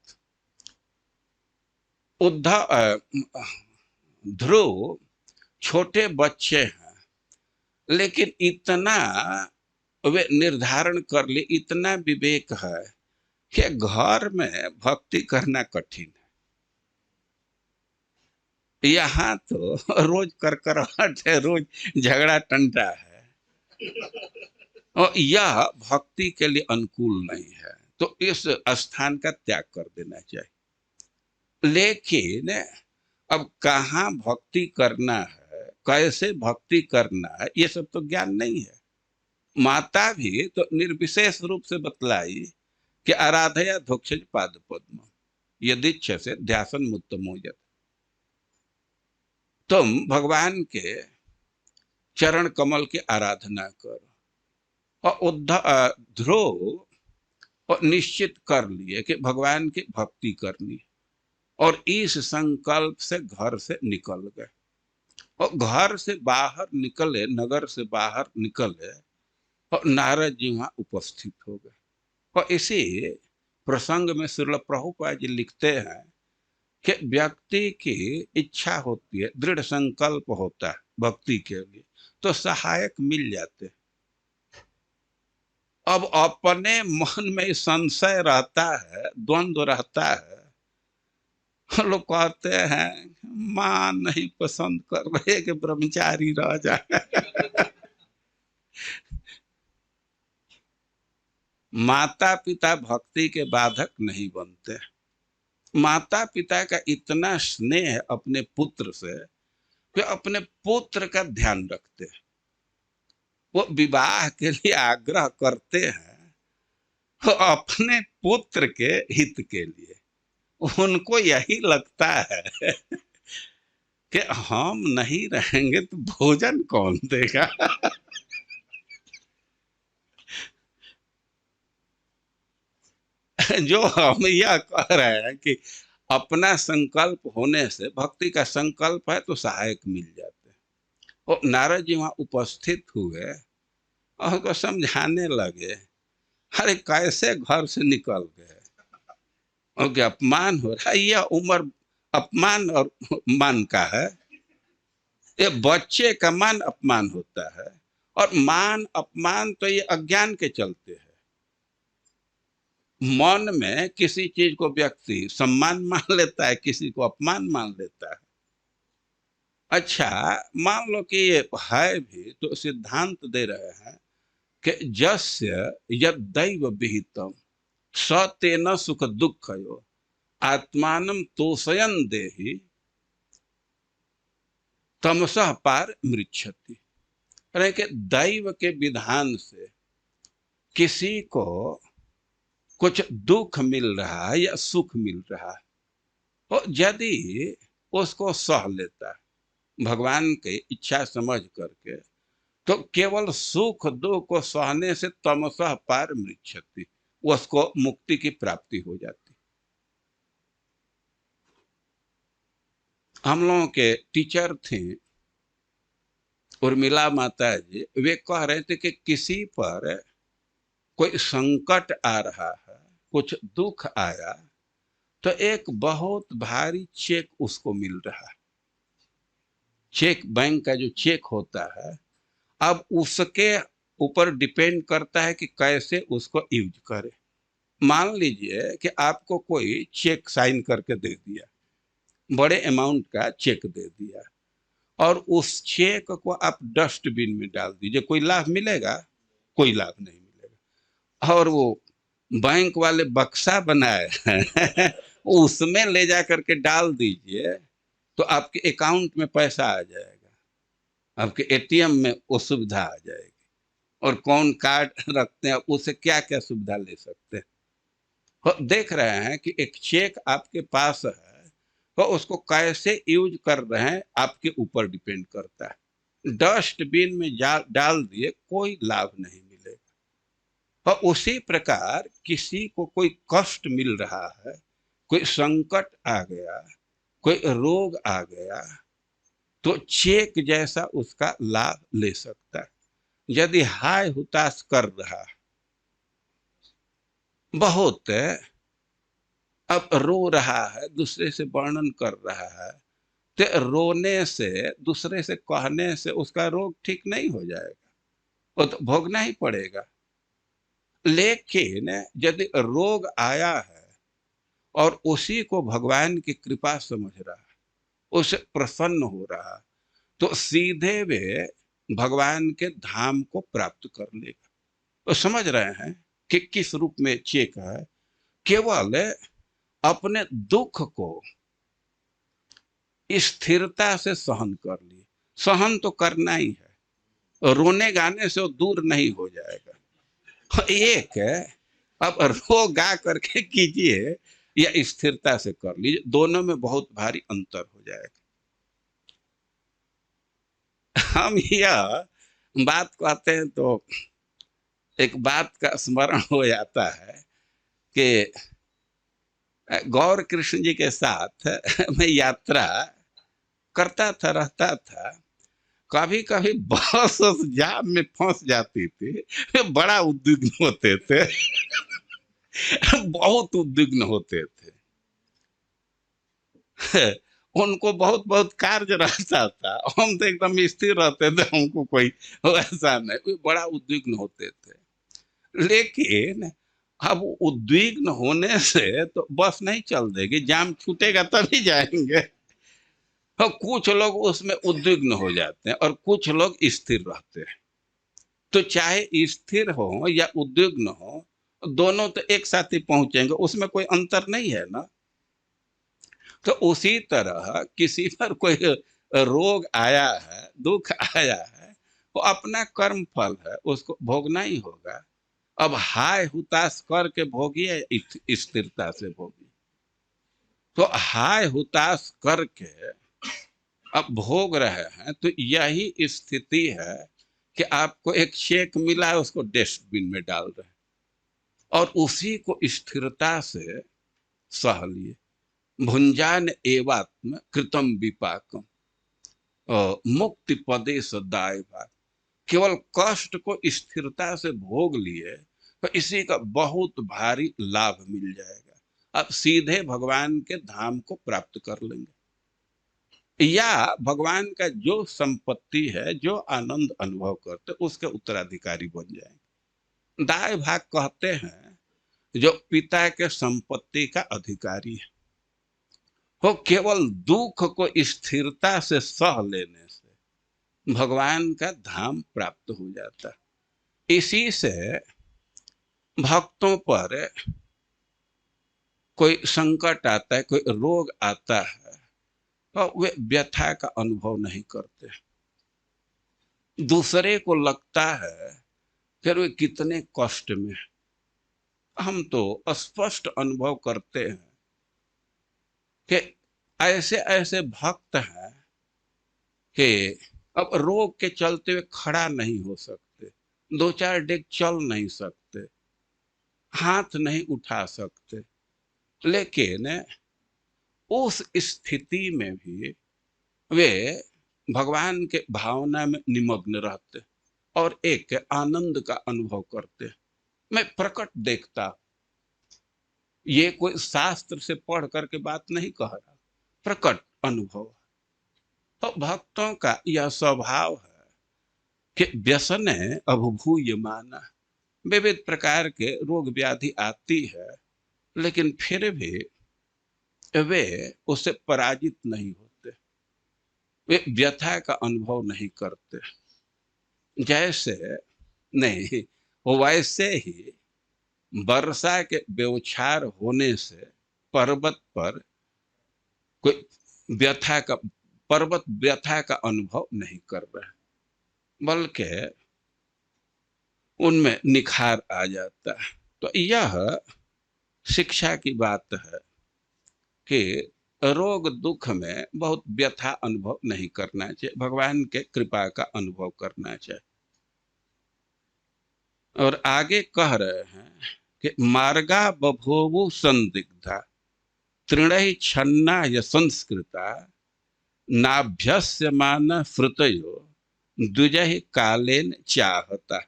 [SPEAKER 1] उद्धव ध्रुव छोटे बच्चे हैं, लेकिन इतना वे निर्धारण कर लिए, इतना विवेक है कि घर में भक्ति करना कठिन है। यहाँ तो रोज करकराहट है, रोज झगड़ा टंटा है, और यह भक्ति के लिए अनुकूल नहीं है, तो इस स्थान का त्याग कर देना चाहिए। लेकिन अब कहाँ भक्ति करना है, कैसे भक्ति करना है, ये सब तो ज्ञान नहीं है। माता भी तो निर्विशेष रूप से बतलाई कि आराधया धोक्षज पाद पद्म यदिच्छ से ध्यासन मुत्तमो यत्, तुम भगवान के चरण कमल की आराधना करो। और ध्रुव और निश्चित कर लिए कि भगवान की भक्ति करनी, और इस संकल्प से घर से निकल गए। और घर से बाहर निकले, नगर से बाहर निकले, और नारद जी वहां उपस्थित हो गए। और इसी प्रसंग में श्रील प्रभुपाद जी लिखते हैं कि व्यक्ति की इच्छा होती है, दृढ़ संकल्प होता है भक्ति के लिए, तो सहायक मिल जाते। अब अपने मन में संशय रहता है, द्वंद्व रहता है। लोग कहते हैं मां नहीं पसंद कर रहे कि ब्रह्मचारी रह जाए। माता पिता भक्ति के बाधक नहीं बनते। माता पिता का इतना स्नेह है अपने पुत्र से कि अपने पुत्र का ध्यान रखते हैं। वो विवाह के लिए आग्रह करते हैं तो अपने पुत्र के हित के लिए। उनको यही लगता है कि हम नहीं रहेंगे तो भोजन कौन देगा। जो हम यह कह रहे हैं कि अपना संकल्प होने से, भक्ति का संकल्प है तो सहायक मिल जाते हैं। और नारद जी वहां उपस्थित हुए और उनको समझाने लगे, अरे कैसे घर से निकल गए, और क्या अपमान हो रहा है। यह उम्र अपमान और मान का है। ये बच्चे का मान अपमान होता है, और मान अपमान तो ये अज्ञान के चलते है। मन में किसी चीज को व्यक्ति सम्मान मान लेता है, किसी को अपमान मान लेता है। अच्छा, मान लो कि ये है भी, तो सिद्धांत दे रहे हैं कि जस्य यद दैव विहितम स तेन सुख दुःखयो आत्मानं तोषयन् देहि तमसः पार मृच्छति। अरे कि दैव के विधान से किसी को कुछ दुख मिल रहा है या सुख मिल रहा है, और यदि उसको सह लेता है भगवान की इच्छा समझ करके, तो केवल सुख दुख को सहने से तमसः पार मृच्छति, उसको मुक्ति की प्राप्ति हो जाती। हम लोगों के टीचर थे उर्मिला माता जी, वे कह रहे थे कि किसी पर कोई संकट आ रहा है, कुछ दुख आया, तो एक बहुत भारी चेक उसको मिल रहा है। चेक, बैंक का जो चेक होता है, अब उसके ऊपर डिपेंड करता है कि कैसे उसको यूज करे। मान लीजिए कि आपको कोई चेक साइन करके दे दिया, बड़े अमाउंट का चेक दे दिया, और उस चेक को आप डस्टबिन में डाल दीजिए, कोई लाभ मिलेगा? कोई लाभ नहीं मिलेगा। और वो बैंक वाले बक्सा बनाए हैं उसमें ले जा करके डाल दीजिए, तो आपके अकाउंट में पैसा आ जाएगा, आपके एटीएम में वो सुविधा आ जाएगी। और कौन कार्ड रखते हैं, उससे क्या क्या सुविधा ले सकते हैं। तो देख रहे हैं कि एक चेक आपके पास है, तो उसको कैसे यूज कर रहे हैं आपके ऊपर डिपेंड करता है। डस्टबिन में डाल दिए, कोई लाभ नहीं मिलेगा। और उसी प्रकार किसी को कोई कष्ट मिल रहा है, कोई संकट आ गया, कोई रोग आ गया, तो चेक जैसा उसका लाभ ले सकता है। यदि हाय हुताश कर रहा, बहुत अब रो रहा है, दूसरे से वर्णन कर रहा है, तो रोने से, दूसरे से कहने से उसका रोग ठीक नहीं हो जाएगा, वो तो भोगना ही पड़ेगा। लेकिन यदि रोग आया है और उसी को भगवान की कृपा समझ रहा है, उससे प्रसन्न हो रहा, तो सीधे वे भगवान के धाम को प्राप्त कर लेगा। तो समझ रहे हैं कि किस रूप में चेक है, केवल अपने दुख को स्थिरता से सहन कर लिए। सहन तो करना ही है, रोने गाने से वो दूर नहीं हो जाएगा। एक है, अब रो गा करके कीजिए या स्थिरता से कर लीजिए, दोनों में बहुत भारी अंतर हो जाएगा। हम यह बात कहते हैं तो एक बात का स्मरण हो जाता है कि गौर कृष्ण जी के साथ मैं यात्रा करता था, रहता था। कभी कभी बस उस जाम में फंस जाती थी, वे बड़ा उद्विग्न होते थे। बहुत उद्विग्न होते थे। उनको बहुत बहुत कार्य रहता था, हम तो एकदम स्थिर रहते थे, हमको कोई ऐसा नहीं, वे बड़ा उद्विग्न होते थे। लेकिन अब उद्विग्न होने से तो बस नहीं चल देगी, जाम छूटेगा तभी जाएंगे। और कुछ लोग उसमें उद्विग्न हो जाते हैं और कुछ लोग स्थिर रहते हैं। तो चाहे स्थिर हो या उद्विग्न हो, दोनों तो एक साथ ही पहुंचेंगे, उसमें कोई अंतर नहीं है ना। तो उसी तरह किसी पर कोई रोग आया है, दुख आया है, वो अपना कर्म फल है, उसको भोगना ही होगा। अब हाय हुताश करके भोगिए, स्थिरता से भोगिए। तो हाय हुताश करके अब भोग रहे हैं, तो यही स्थिति है कि आपको एक चेक मिला है, उसको डस्टबिन में डाल रहे हैं और उसी को स्थिरता से सह लिए। भुंजान एवात्म कृतम विपाकम मुक्ति पदे सदाय भाग। केवल कष्ट को स्थिरता से भोग लिए तो इसी का बहुत भारी लाभ मिल जाएगा। अब सीधे भगवान के धाम को प्राप्त कर लेंगे, या भगवान का जो संपत्ति है, जो आनंद अनुभव करते, उसके उत्तराधिकारी बन जाएंगे। दाय भाग कहते हैं जो पिता के संपत्ति का अधिकारी है, वो केवल दुख को स्थिरता से सह लेने से भगवान का धाम प्राप्त हो जाता है। इसी से भक्तों पर कोई संकट आता है, कोई रोग आता है, तो वे व्यथा का अनुभव नहीं करते। दूसरे को लगता है फिर वे कितने कष्ट में। हम तो स्पष्ट अनुभव करते हैं कि ऐसे ऐसे भक्त हैं कि अब रोग के चलते हुए खड़ा नहीं हो सकते, दो चार डेग चल नहीं सकते, हाथ नहीं उठा सकते, लेकिन उस स्थिति में भी वे भगवान के भावना में निमग्न रहते और एक आनंद का अनुभव करते। मैं प्रकट देखता, ये कोई शास्त्र से पढ़ करके बात नहीं कह रहा, प्रकट अनुभव। तो भक्तों का यह स्वभाव है कि व्यसन अभभूय माना। विविध प्रकार के रोग व्याधि आती है, लेकिन फिर भी वे उससे पराजित नहीं होते, वे व्यथा का अनुभव नहीं करते। जैसे नहीं, वैसे ही वर्षा के व्यवचार होने से पर्वत पर कोई व्यथा का, पर्वत व्यथा का अनुभव नहीं कर रहे, बल्कि उनमें निखार आ जाता है। तो यह शिक्षा की बात है कि रोग दुख में बहुत व्यथा अनुभव नहीं करना चाहिए, भगवान के कृपा का अनुभव करना चाहिए। और आगे कह रहे हैं कि मार्गा बभूवु संदिग्धा तृणहि छन्ना य संस्कृता नाभ्यस्यमान फ्रुतयो दुजहि कालेन चाहता।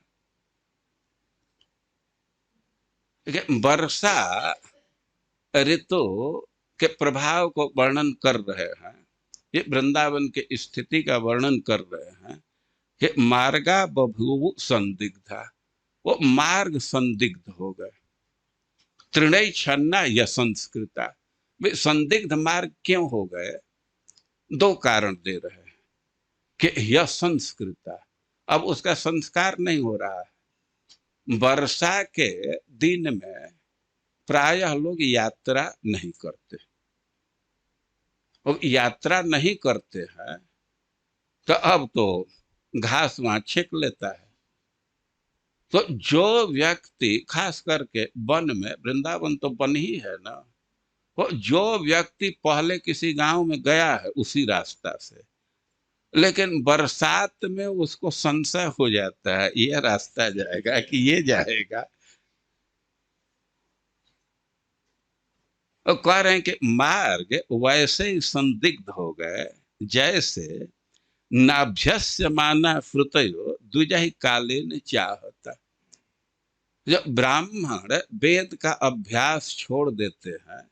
[SPEAKER 1] देखिए, वर्षा ऋतु के प्रभाव को वर्णन कर रहे हैं। ये वृंदावन के स्थिति का वर्णन कर रहे हैं कि मार्गा बभूव संदिग्धा, वो मार्ग संदिग्ध हो गए। त्रिणय छन्ना यसंस्कृता, वे संदिग्ध मार्ग क्यों हो गए? दो कारण दे रहे हैं कि यसंस्कृता, अब उसका संस्कार नहीं हो रहा है। वर्षा के दिन में प्रायः लोग यात्रा नहीं करते, और यात्रा नहीं करते हैं तो अब तो घास वहां छींक लेता है। तो जो व्यक्ति, खास करके वन में, वृंदावन तो वन ही है ना, वो जो व्यक्ति पहले किसी गांव में गया है उसी रास्ता से, लेकिन बरसात में उसको संशय हो जाता है ये रास्ता जाएगा कि ये जाएगा। और कह रहे हैं कि मार्ग वैसे ही संदिग्ध हो गए जैसे नाभ्यस्य माना फ्रुतयो द्विजहि कालेन चाहता। जब ब्राह्मण वेद का अभ्यास छोड़ देते हैं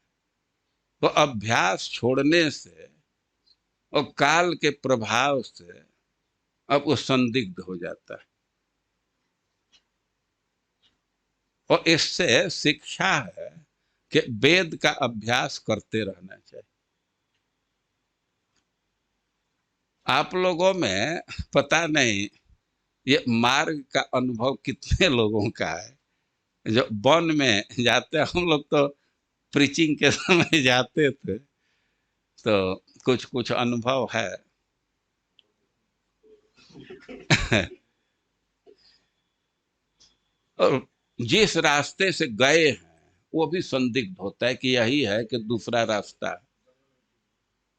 [SPEAKER 1] तो अभ्यास छोड़ने से और काल के प्रभाव से अब वो संदिग्ध हो जाता है। और इससे शिक्षा है कि वेद का अभ्यास करते रहना चाहिए। आप लोगों में पता नहीं ये मार्ग का अनुभव कितने लोगों का है। जो वन में जाते, हम लोग तो प्रीचिंग के समय जाते थे तो कुछ कुछ अनुभव है। और जिस रास्ते से गए हैं वो भी संदिग्ध होता है कि यही है कि दूसरा रास्ता है।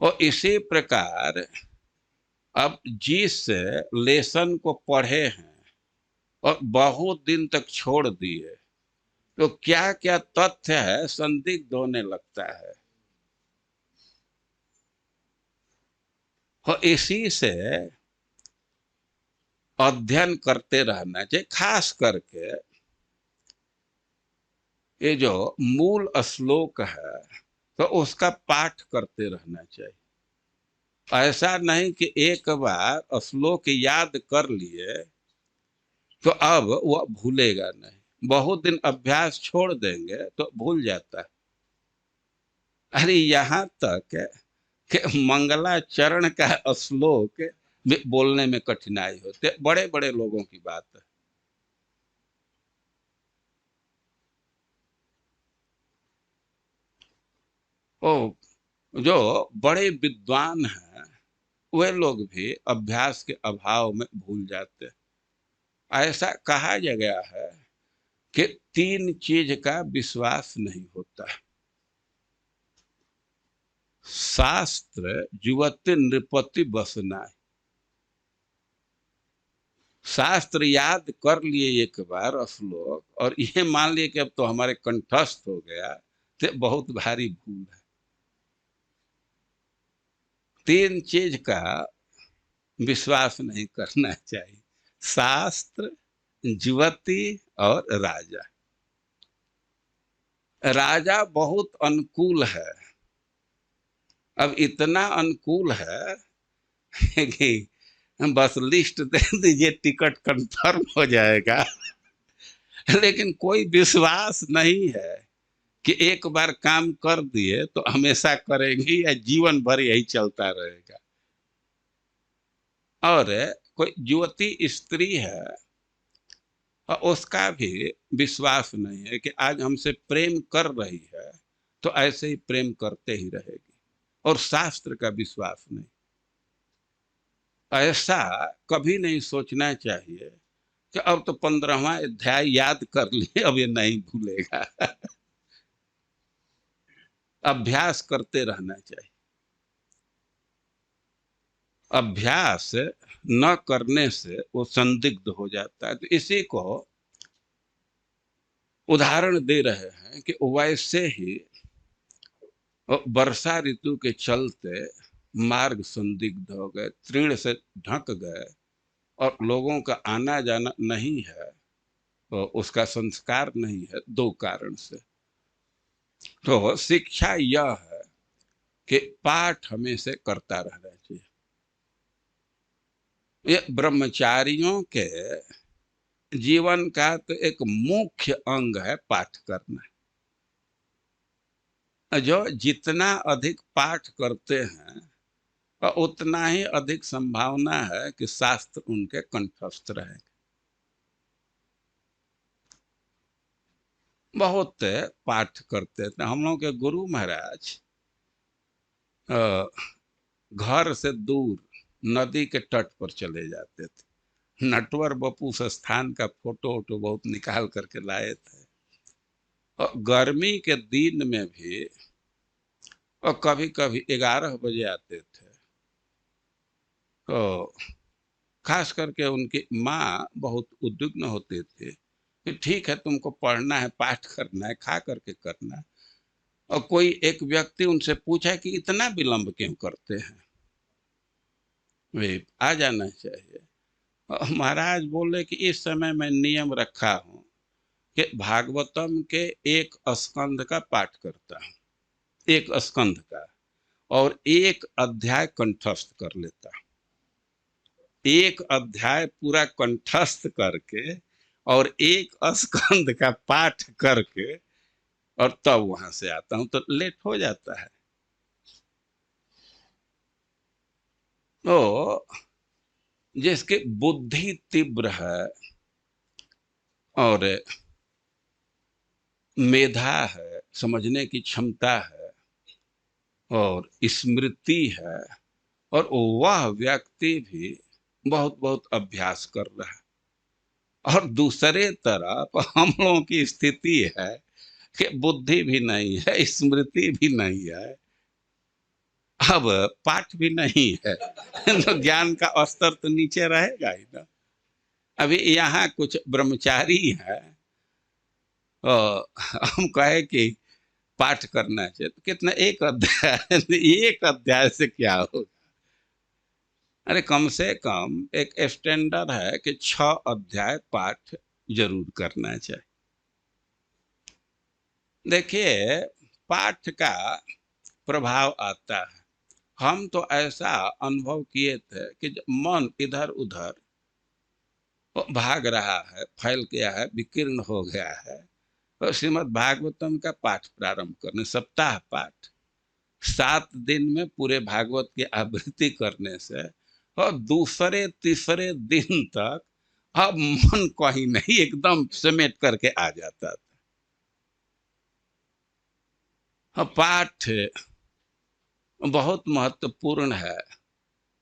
[SPEAKER 1] और इसी प्रकार अब जिस लेसन को पढ़े हैं और बहुत दिन तक छोड़ दिए तो क्या क्या तथ्य है संदिग्ध होने लगता है। और इसी से अध्ययन करते रहना चाहिए। खास करके ये जो मूल श्लोक है तो उसका पाठ करते रहना चाहिए। ऐसा नहीं कि एक बार श्लोक याद कर लिए तो अब वह भूलेगा नहीं, बहुत दिन अभ्यास छोड़ देंगे तो भूल जाता है। अरे यहाँ तक कि मंगलाचरण का श्लोक भी बोलने में कठिनाई होती है, बड़े बड़े लोगों की बात है। ओ, जो बड़े विद्वान हैं वे लोग भी अभ्यास के अभाव में भूल जाते हैं। ऐसा कहा गया है कि तीन चीज का विश्वास नहीं होता: शास्त्र, जुवति, नृपति, बसनाय। शास्त्र याद कर लिए एक बार श्लोक और ये मान लिए कि अब तो हमारे कंठस्थ हो गया, तो बहुत भारी भूल है। तीन चीज का विश्वास नहीं करना चाहिए: शास्त्र, जुवति और राजा। राजा बहुत अनुकूल है, अब इतना अनुकूल है कि बस लिस्ट दे दीजिए, टिकट कंफर्म हो जाएगा। लेकिन कोई विश्वास नहीं है कि एक बार काम कर दिए तो हमेशा करेंगे या जीवन भर यही चलता रहेगा। और कोई युवती स्त्री है और उसका भी विश्वास नहीं है कि आज हमसे प्रेम कर रही है तो ऐसे ही प्रेम करते ही रहेगी, और शास्त्र का विश्वास नहीं। ऐसा कभी नहीं सोचना चाहिए कि अब तो 15वां अध्याय याद कर लिए, अब ये नहीं भूलेगा। अभ्यास करते रहना चाहिए। अभ्यास न करने से वो संदिग्ध हो जाता है। तो इसी को उदाहरण दे रहे हैं कि वैसे ही वर्षा ऋतु के चलते मार्ग संदिग्ध हो गए, तृण से ढक गए, और लोगों का आना जाना नहीं है, तो उसका संस्कार नहीं है, दो कारण से। तो शिक्षा यह है कि पाठ हमें से करता रहना चाहिए। ये ब्रह्मचारियों के जीवन का तो एक मुख्य अंग है पाठ करना। जो जितना अधिक पाठ करते हैं और उतना ही अधिक संभावना है कि शास्त्र उनके कंठस्थ रहेंगे। बहुत पाठ करते थे हम लोग के गुरु महाराज। अ, घर से दूर नदी के तट पर चले जाते थे। नटवर बपू स्थान का फोटो वोटो बहुत निकाल करके लाए थे। और गर्मी के दिन में भी, और कभी कभी 11 बजे आते थे, तो खास करके उनकी माँ बहुत उद्विग्न होते थे कि ठीक है, तुमको पढ़ना है, पाठ करना है, खा करके करना है। और कोई एक व्यक्ति उनसे पूछा कि इतना विलंब क्यों करते हैं, वे आ जाना चाहिए। और महाराज बोले कि इस समय मैं नियम रखा हूं कि भागवतम के एक स्कंद का पाठ करता हूं, एक स्कंद का, और एक अध्याय कंठस्थ कर लेता हूं। एक अध्याय पूरा कंठस्थ करके और एक स्कंद का पाठ करके और तब वहां से आता हूं, तो लेट हो जाता है। तो जिसकी बुद्धि तीव्र है और मेधा है, समझने की क्षमता है और स्मृति है, और वह व्यक्ति भी बहुत बहुत अभ्यास कर रहा है। और दूसरे तरफ हम लोगों की स्थिति है कि बुद्धि भी नहीं है, स्मृति भी नहीं है, अब पाठ भी नहीं है, तो ज्ञान का स्तर तो नीचे रहेगा ही ना। अभी यहाँ कुछ ब्रह्मचारी है, हम कहे कि पाठ करना चाहिए, तो कितना, एक अध्याय, एक अध्याय से क्या होगा? अरे कम से कम एक स्टैंडर्ड है कि 6 अध्याय पाठ जरूर करना चाहिए। देखिए, पाठ का प्रभाव आता है। हम तो ऐसा अनुभव किए थे कि जब मन इधर उधर भाग रहा है, फैल गया है, विकीर्ण हो गया है, तो श्रीमद् भागवतम का पाठ प्रारंभ करने, सप्ताह पाठ 7 दिन में पूरे भागवत की आवृत्ति करने से, और दूसरे तीसरे दिन तक अब मन कहीं नहीं, एकदम समेट करके आ जाता था। पाठ बहुत महत्वपूर्ण है,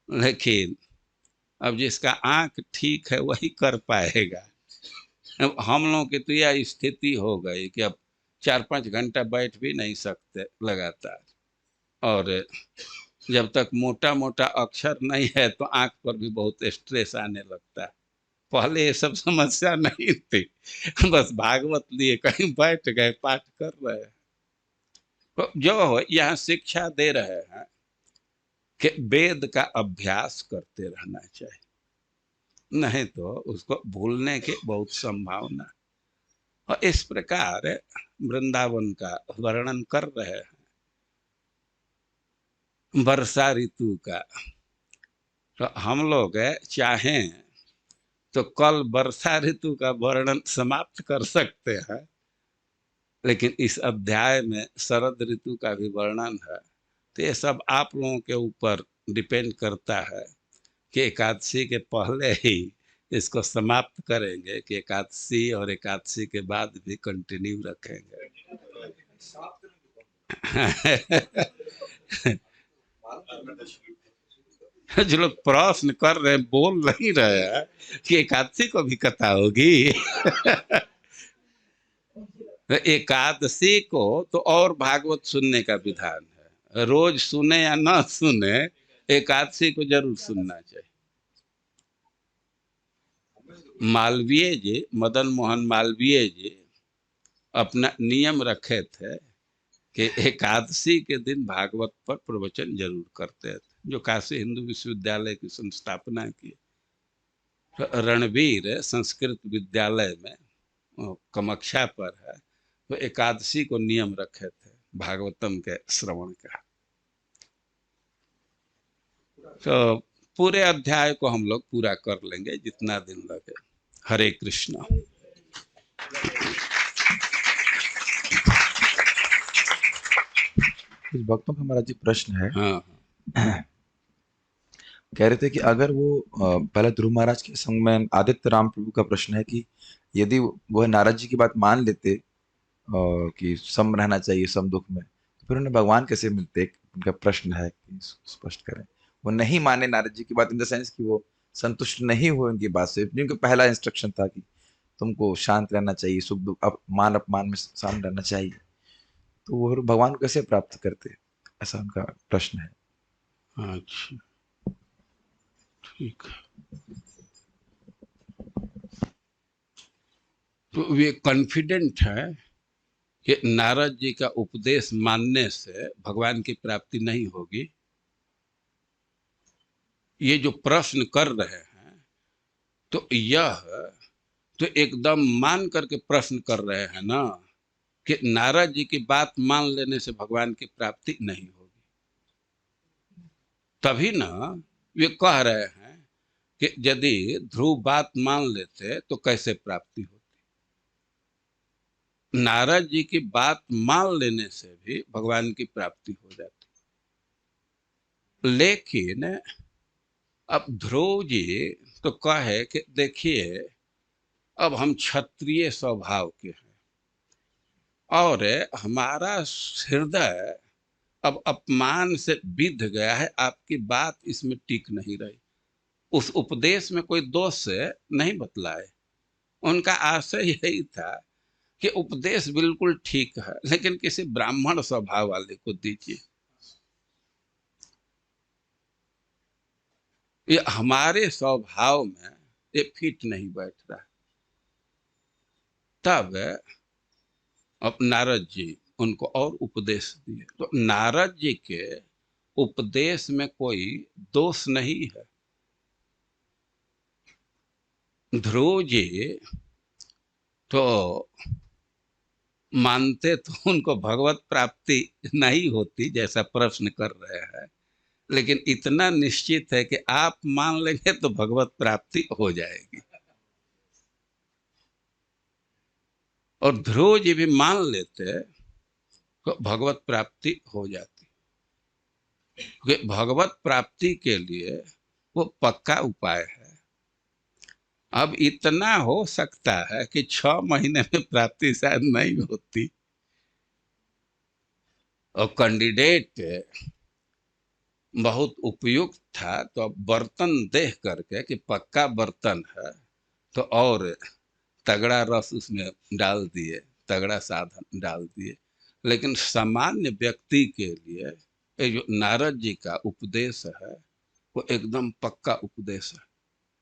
[SPEAKER 1] लेकिन अब जिसका आंख ठीक है वही कर पाएगा। अब हम लोगों की तो यह स्थिति हो गई कि अब 4-5 घंटा बैठ भी नहीं सकते लगातार, और जब तक मोटा मोटा अक्षर नहीं है तो आंख पर भी बहुत स्ट्रेस आने लगता है। पहले ये सब समस्या नहीं थी, बस भागवत लिए कहीं बैठ गए, पाठ कर रहे हैं। तो जो यहाँ शिक्षा दे रहे हैं कि वेद का अभ्यास करते रहना चाहिए, नहीं तो उसको भूलने की बहुत संभावना। और इस प्रकार वृंदावन का वर्णन कर रहे हैं, वर्षा ऋतु का। तो हम लोग चाहें तो कल वर्षा ऋतु का वर्णन समाप्त कर सकते हैं, लेकिन इस अध्याय में शरद ऋतु का भी वर्णन है। तो ये सब आप लोगों के ऊपर डिपेंड करता है कि एकादशी के पहले ही इसको समाप्त करेंगे कि एकादशी और एकादशी के बाद भी कंटिन्यू रखेंगे। जो लोग प्रश्न कर रहे हैं, बोल नहीं रहे हैं कि एकादशी को भी कथा होगी। एकादशी को तो और भागवत सुनने का विधान है, रोज सुने या ना सुने, एकादशी को जरूर सुनना चाहिए। मालवीय जी, मदन मोहन मालवीय जी अपना नियम रखे थे कि एकादशी के दिन भागवत पर प्रवचन जरूर करते थे, जो काशी हिंदू विश्वविद्यालय की संस्थापना की। तो रणवीर संस्कृत विद्यालय में कमक्षा पर है, तो एकादशी को नियम रखे थे भागवतम के श्रवण का। तो पूरे अध्याय को हम लोग पूरा कर लेंगे जितना दिन लगे। हरे कृष्ण।
[SPEAKER 2] कुछ भक्तों का हमारा जी प्रश्न है।
[SPEAKER 1] हाँ
[SPEAKER 2] कह रहे थे कि अगर वो पहले ध्रुव महाराज के संग में आदित्य राम प्रभु का प्रश्न है कि यदि वह नारद जी की बात मान लेते कि सम रहना चाहिए सम दुख में, तो फिर उन्हें भगवान कैसे मिलते? एक उनका प्रश्न है कि स्पष्ट करें। वो नहीं माने नारद जी की बात इन द सेंस कि वो संतुष्ट नहीं हुए उनकी बात से, क्योंकि पहला इंस्ट्रक्शन था कि तुमको शांत रहना चाहिए, सुख दुख मान अपमान में शामिल रहना चाहिए। तो वो भगवान को कैसे प्राप्त करते? ऐसा उनका प्रश्न है।
[SPEAKER 1] अच्छा ठीक है। तो वे कॉन्फिडेंट है कि नारद जी का उपदेश मानने से भगवान की प्राप्ति नहीं होगी। ये जो प्रश्न कर रहे हैं तो यह तो एकदम मान करके प्रश्न कर रहे हैं ना कि नारद जी की बात मान लेने से भगवान की प्राप्ति नहीं होगी। तभी ना वे कह रहे हैं कि यदि ध्रुव बात मान लेते तो कैसे प्राप्ति होती। नारद जी की बात मान लेने से भी भगवान की प्राप्ति हो जाती। लेकिन अब ध्रुव जी तो कहे कि देखिए अब हम क्षत्रिय स्वभाव के हैं और हमारा हृदय अब अपमान से विध गया है, आपकी बात इसमें टिक नहीं रही। उस उपदेश में कोई दोष से नहीं बतलाए। उनका आशय यही था कि उपदेश बिल्कुल ठीक है लेकिन किसी ब्राह्मण स्वभाव वाले को दीजिए। ये हमारे स्वभाव में ये फिट नहीं बैठ रहा। तब अब नारद जी उनको और उपदेश दिए। तो नारद जी के उपदेश में कोई दोष नहीं है। ध्रुव जी तो मानते तो उनको भगवत प्राप्ति नहीं होती जैसा प्रश्न कर रहे हैं, लेकिन इतना निश्चित है कि आप मान लेंगे तो भगवत प्राप्ति हो जाएगी। और ध्रुव जी भी मान लेते तो भगवत प्राप्ति हो जाती। क्योंकि भगवत प्राप्ति के लिए वो पक्का उपाय है। अब इतना हो सकता है कि 6 महीने में प्राप्ति शायद नहीं होती और कैंडिडेट बहुत उपयुक्त था, तो अब बर्तन देख करके कि पक्का बर्तन है तो और तगड़ा रस उसमें डाल दिए, तगड़ा साधन डाल दिए। लेकिन सामान्य व्यक्ति के लिए ये जो नारद जी का उपदेश है वो एकदम पक्का उपदेश है,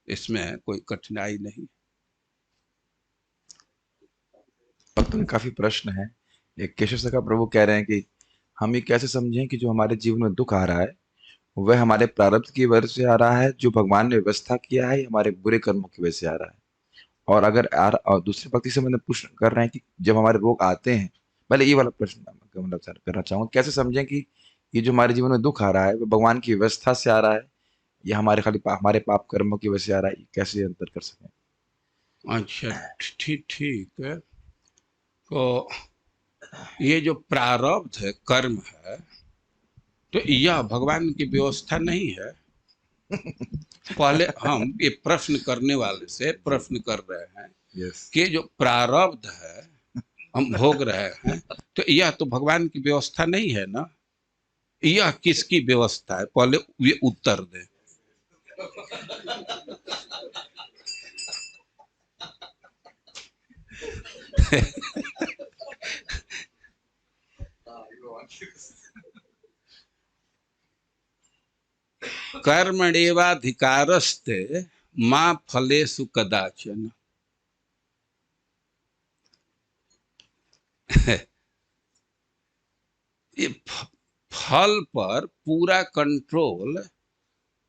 [SPEAKER 1] इसमें कोई कठिनाई नहीं।
[SPEAKER 2] भक्तों के काफी प्रश्न है। एक केशव सखा प्रभु कह रहे हैं कि हम ये कैसे समझें कि जो हमारे जीवन में दुख आ रहा है वह हमारे प्रारब्ध की वजह से आ रहा है, जो भगवान ने व्यवस्था किया है, या हमारे बुरे कर्मों की वजह से आ रहा है। और अगर और दूसरे भक्ति से मैंने प्रश्न कर रहे हैं कि जब हमारे रोग आते हैं, पहले ये वाला प्रश्न मैं मतलब सर करना चाहूंगा, कैसे समझें कि ये जो हमारे जीवन में दुख आ रहा है वो भगवान की व्यवस्था से आ रहा है या हमारे हमारे पाप कर्मों की वजह से आ रहा है? ये कैसे अंतर कर सकें?
[SPEAKER 1] अच्छा ठीक ठीक है। तो ये जो प्रारब्ध है, कर्म है, तो यह भगवान की व्यवस्था नहीं है। पहले हम ये प्रश्न करने वाले से प्रश्न कर रहे हैं
[SPEAKER 2] यस।
[SPEAKER 1] कि जो प्रारब्ध है हम भोग रहे हैं तो यह तो भगवान की व्यवस्था नहीं है ना। यह किसकी व्यवस्था है, पहले ये उत्तर दे। कर्मणेवाधिकारस्ते मां फलेषु कदाचन। ये फल पर पूरा कंट्रोल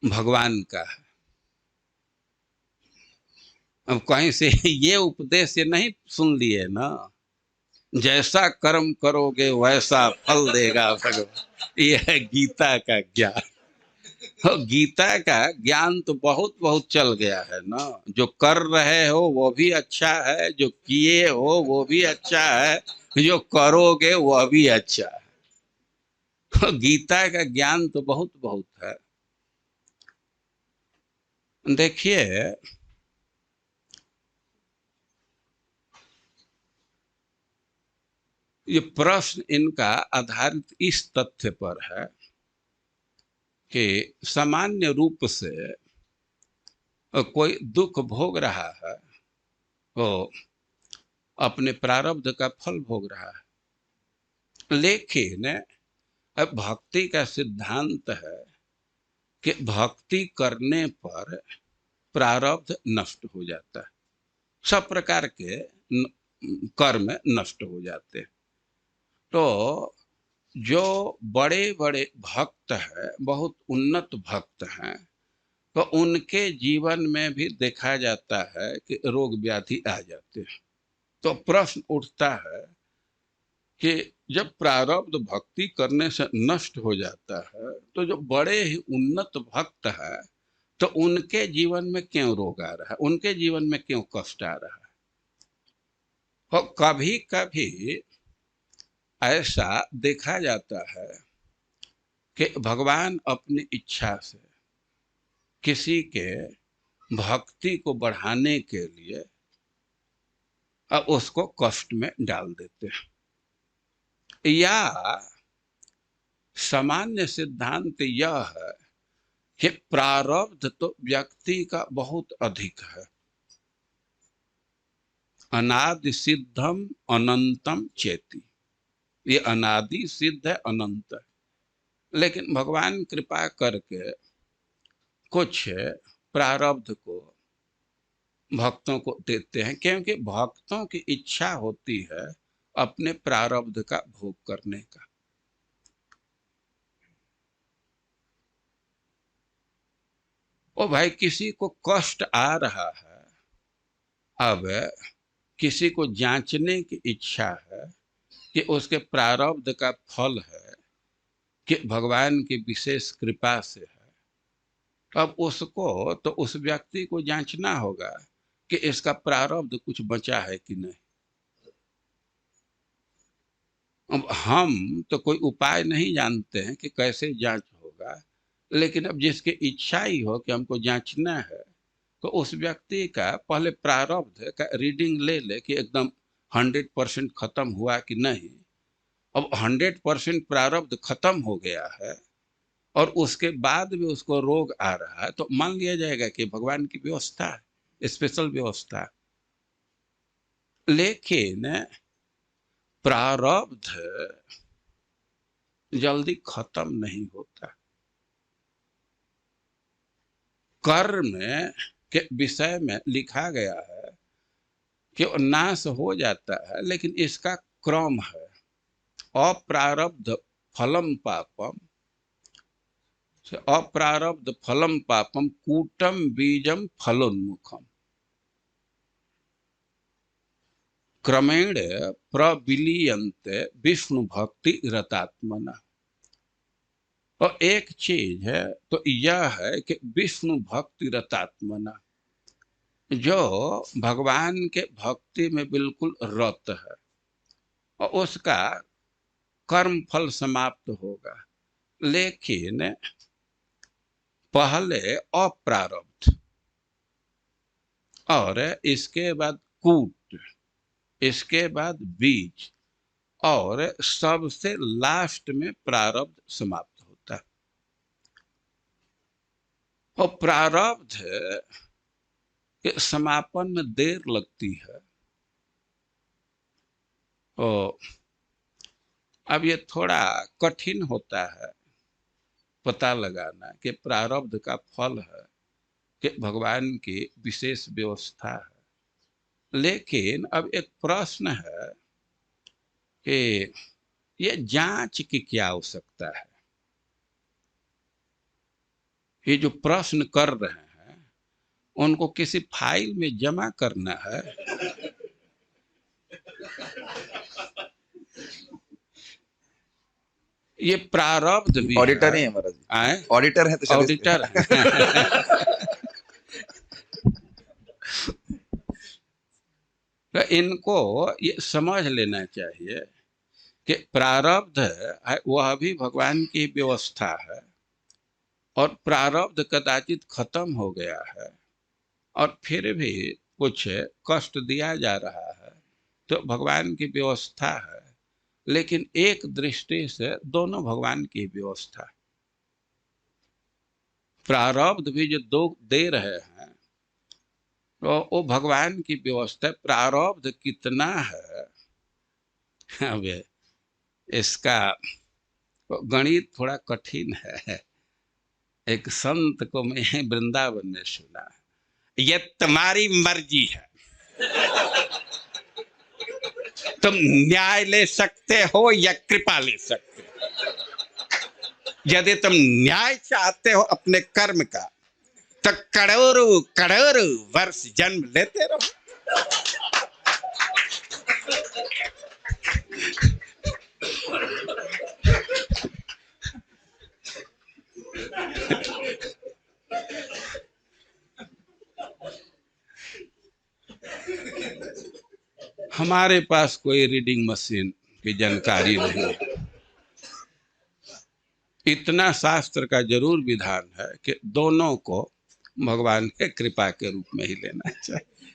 [SPEAKER 1] भगवान का है। अब कहीं से ये उपदेश ये नहीं सुन लिए ना, जैसा कर्म करोगे वैसा फल देगा भगवान। ये है गीता का ज्ञान। और गीता का ज्ञान तो बहुत बहुत चल गया है ना। जो कर रहे हो वो भी अच्छा है, जो किए हो वो भी अच्छा है, जो करोगे वह भी अच्छा है। तो गीता का ज्ञान तो बहुत बहुत है। देखिए, ये प्रश्न इनका आधारित इस तथ्य पर है कि सामान्य रूप से कोई दुख भोग रहा है, वो अपने प्रारब्ध का फल भोग रहा है। लेकिन अब भक्ति का सिद्धांत है कि भक्ति करने पर प्रारब्ध नष्ट हो जाता है, सब प्रकार के कर्म नष्ट हो जाते हैं। तो जो बड़े बड़े भक्त हैं, बहुत उन्नत भक्त हैं, तो उनके जीवन में भी देखा जाता है कि रोग व्याधि आ जाते हैं। तो प्रश्न उठता है कि जब प्रारब्ध भक्ति करने से नष्ट हो जाता है, तो जो बड़े ही उन्नत भक्त है, तो उनके जीवन में क्यों रोग आ रहा है, उनके जीवन में क्यों कष्ट आ रहा है। और कभी कभी ऐसा देखा जाता है कि भगवान अपनी इच्छा से किसी के भक्ति को बढ़ाने के लिए अब उसको कष्ट में डाल देते हैं। या सामान्य सिद्धांत यह है कि प्रारब्ध तो व्यक्ति का बहुत अधिक है। अनादि सिद्धम अनंतम चेति, ये अनादि सिद्ध है, अनंत है। लेकिन भगवान कृपा करके कुछ प्रारब्ध को भक्तों को देते हैं, क्योंकि भक्तों की इच्छा होती है अपने प्रारब्ध का भोग करने का। ओ भाई, किसी को कष्ट आ रहा है, अब किसी को जांचने की इच्छा है कि उसके प्रारब्ध का फल है कि भगवान की विशेष कृपा से है, अब उसको तो उस व्यक्ति को जांचना होगा कि इसका प्रारब्ध कुछ बचा है कि नहीं। अब हम तो कोई उपाय नहीं जानते हैं कि कैसे जांच होगा, लेकिन अब जिसकी इच्छा ही हो कि हमको जांचना है, तो उस व्यक्ति का पहले प्रारब्ध का रीडिंग ले ले कि एकदम 100% खत्म हुआ कि नहीं। अब 100% प्रारब्ध खत्म हो गया है और उसके बाद भी उसको रोग आ रहा है, तो मान लिया जाएगा कि भगवान की व्यवस्था है, स्पेशल व्यवस्था है। लेकिन प्रारब्ध जल्दी खत्म नहीं होता। कर्म के विषय में लिखा गया है कि वो नाश हो जाता है, लेकिन इसका क्रम है। अप्रारब्ध फलम पापम, अप्रारब्ध फलम पापम कूटम बीजम फलोन्मुखम, क्रमेण प्रविलीयन्ते विष्णु भक्ति रतात्मना। और एक चीज है तो यह है कि विष्णु भक्ति रतात्मना, जो भगवान के भक्ति में बिल्कुल रत है और उसका कर्म फल समाप्त होगा, लेकिन पहले अप्रारब्ध और इसके बाद कूट, इसके बाद बीज और सबसे लास्ट में प्रारब्ध समाप्त होता है। और प्रारब्ध के समापन में देर लगती है। तो अब ये थोड़ा कठिन होता है पता लगाना कि प्रारब्ध का फल है कि भगवान की विशेष व्यवस्था है। लेकिन अब एक प्रश्न है कि ये जांच की क्या आवश्यकता है। ये जो प्रश्न कर रहे हैं उनको किसी फाइल में जमा करना है। ये प्रारब्ध भी
[SPEAKER 2] ऑडिटर
[SPEAKER 1] है।
[SPEAKER 2] ही है महाराज जी,
[SPEAKER 1] आए
[SPEAKER 2] ऑडिटर है तो चलिए
[SPEAKER 1] ऑडिटर है। तो इनको ये समझ लेना चाहिए कि प्रारब्ध है वह भी भगवान की व्यवस्था है, और प्रारब्ध कदाचित खत्म हो गया है और फिर भी कुछ कष्ट दिया जा रहा है, तो भगवान की व्यवस्था है। लेकिन एक दृष्टि से दोनों भगवान की व्यवस्था। प्रारब्ध भी जो दो दे रहे हैं तो वो भगवान की व्यवस्था है। प्रारब्ध कितना है, अब इसका गणित थोड़ा कठिन है। एक संत को मैं वृंदावन में सुना, ये तुम्हारी मर्जी है, तुम न्याय ले सकते हो या कृपा ले सकते हो। यदि तुम न्याय चाहते हो अपने कर्म का, तो करोड़ों करोड़ों वर्ष जन्म लेते रहो। हमारे पास कोई रीडिंग मशीन की जानकारी नहीं। इतना शास्त्र का जरूर विधान है कि दोनों को भगवान के कृपा के रूप में ही लेना चाहिए।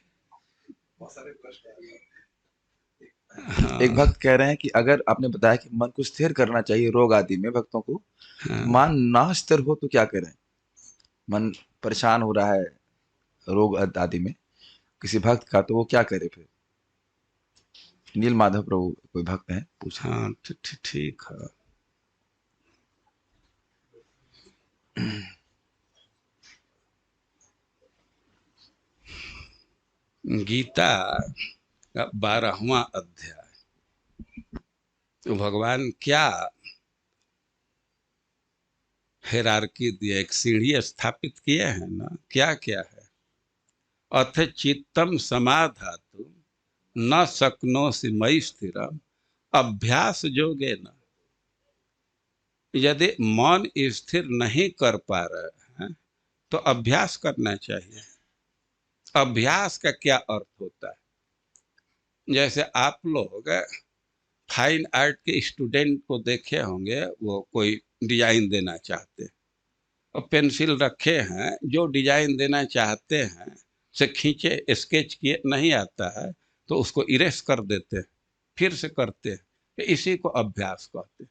[SPEAKER 2] एक
[SPEAKER 1] हाँ,
[SPEAKER 2] भक्त कह रहे हैं कि अगर आपने बताया कि मन को स्थिर करना चाहिए रोग आदि में भक्तों को, तो
[SPEAKER 1] हाँ।
[SPEAKER 2] मन ना स्थिर हो तो क्या करें? मन परेशान हो रहा है रोग आदि में किसी भक्त का, तो वो क्या करे फिर? नील माधव प्रभु कोई भक्त हैं, पूछ रहे
[SPEAKER 1] हाँ, ठीक है। गीता का 12वां अध्याय, तो भगवान क्या हेरारकी दिया, एक सीढ़ी स्थापित किए हैं ना। क्या क्या है, अथ चित्तम समाधातु न शक्नोसि मयि स्थिरम अभ्यास जोगे न। यदि मन स्थिर नहीं कर पा रहे हैं तो अभ्यास करना चाहिए। अभ्यास का क्या अर्थ होता है, जैसे आप लोग फाइन आर्ट के स्टूडेंट को देखे होंगे, वो कोई डिजाइन देना चाहते हैं और पेंसिल रखे हैं, जो डिजाइन देना चाहते हैं से खींचे, स्केच किए, नहीं आता है तो उसको इरेज कर देते हैं, फिर से करते हैं। तो इसी को अभ्यास कहते हैं।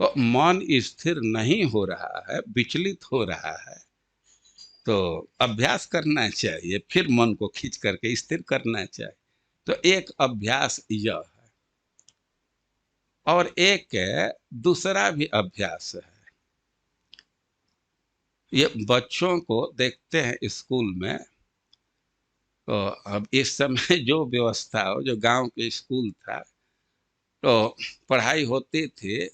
[SPEAKER 1] तो मन स्थिर नहीं हो रहा है, विचलित हो रहा है, तो अभ्यास करना चाहिए, फिर मन को खींच करके स्थिर करना चाहिए। तो एक अभ्यास यह है, और एक दूसरा भी अभ्यास है। ये बच्चों को देखते हैं स्कूल में, तो अब इस समय जो व्यवस्था हो, जो गांव के स्कूल था, तो पढ़ाई होती थी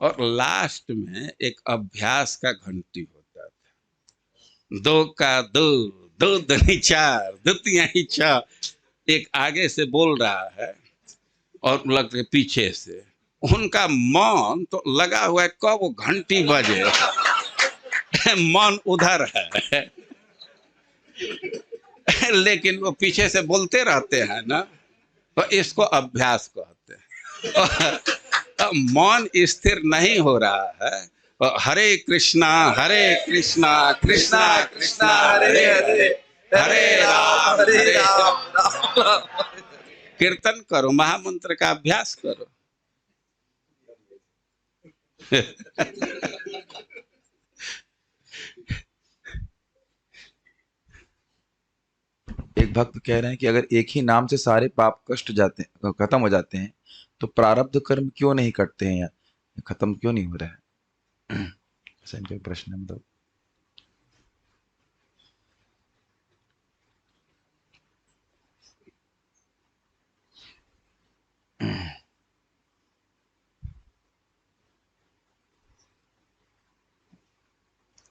[SPEAKER 1] और लास्ट में एक अभ्यास का घंटी होता था। दो का दो, दो दूनी चार, दो तिहाई छह। एक आगे से बोल रहा है और लगते पीछे से। उनका मन तो लगा हुआ है कब वो घंटी बजे। मन उधर है। लेकिन वो पीछे से बोलते रहते हैं ना, तो इसको अभ्यास कहते हैं। मन स्थिर नहीं हो रहा है। हरे कृष्णा कृष्णा
[SPEAKER 2] कृष्णा कृष्णा हरे
[SPEAKER 1] हरे
[SPEAKER 2] हरे,
[SPEAKER 1] हरे,
[SPEAKER 2] हरे
[SPEAKER 1] हरे
[SPEAKER 2] राम
[SPEAKER 1] राम।
[SPEAKER 2] राम राम।
[SPEAKER 1] कीर्तन करो, महामंत्र का अभ्यास करो।
[SPEAKER 2] एक भक्त कह रहे हैं कि अगर एक ही नाम से सारे पाप कष्ट जाते हैं, खत्म हो जाते हैं, तो प्रारब्ध कर्म क्यों नहीं कटते हैं, या खत्म क्यों नहीं हो रहा है? ऐसा इनका प्रश्न है, मतलब।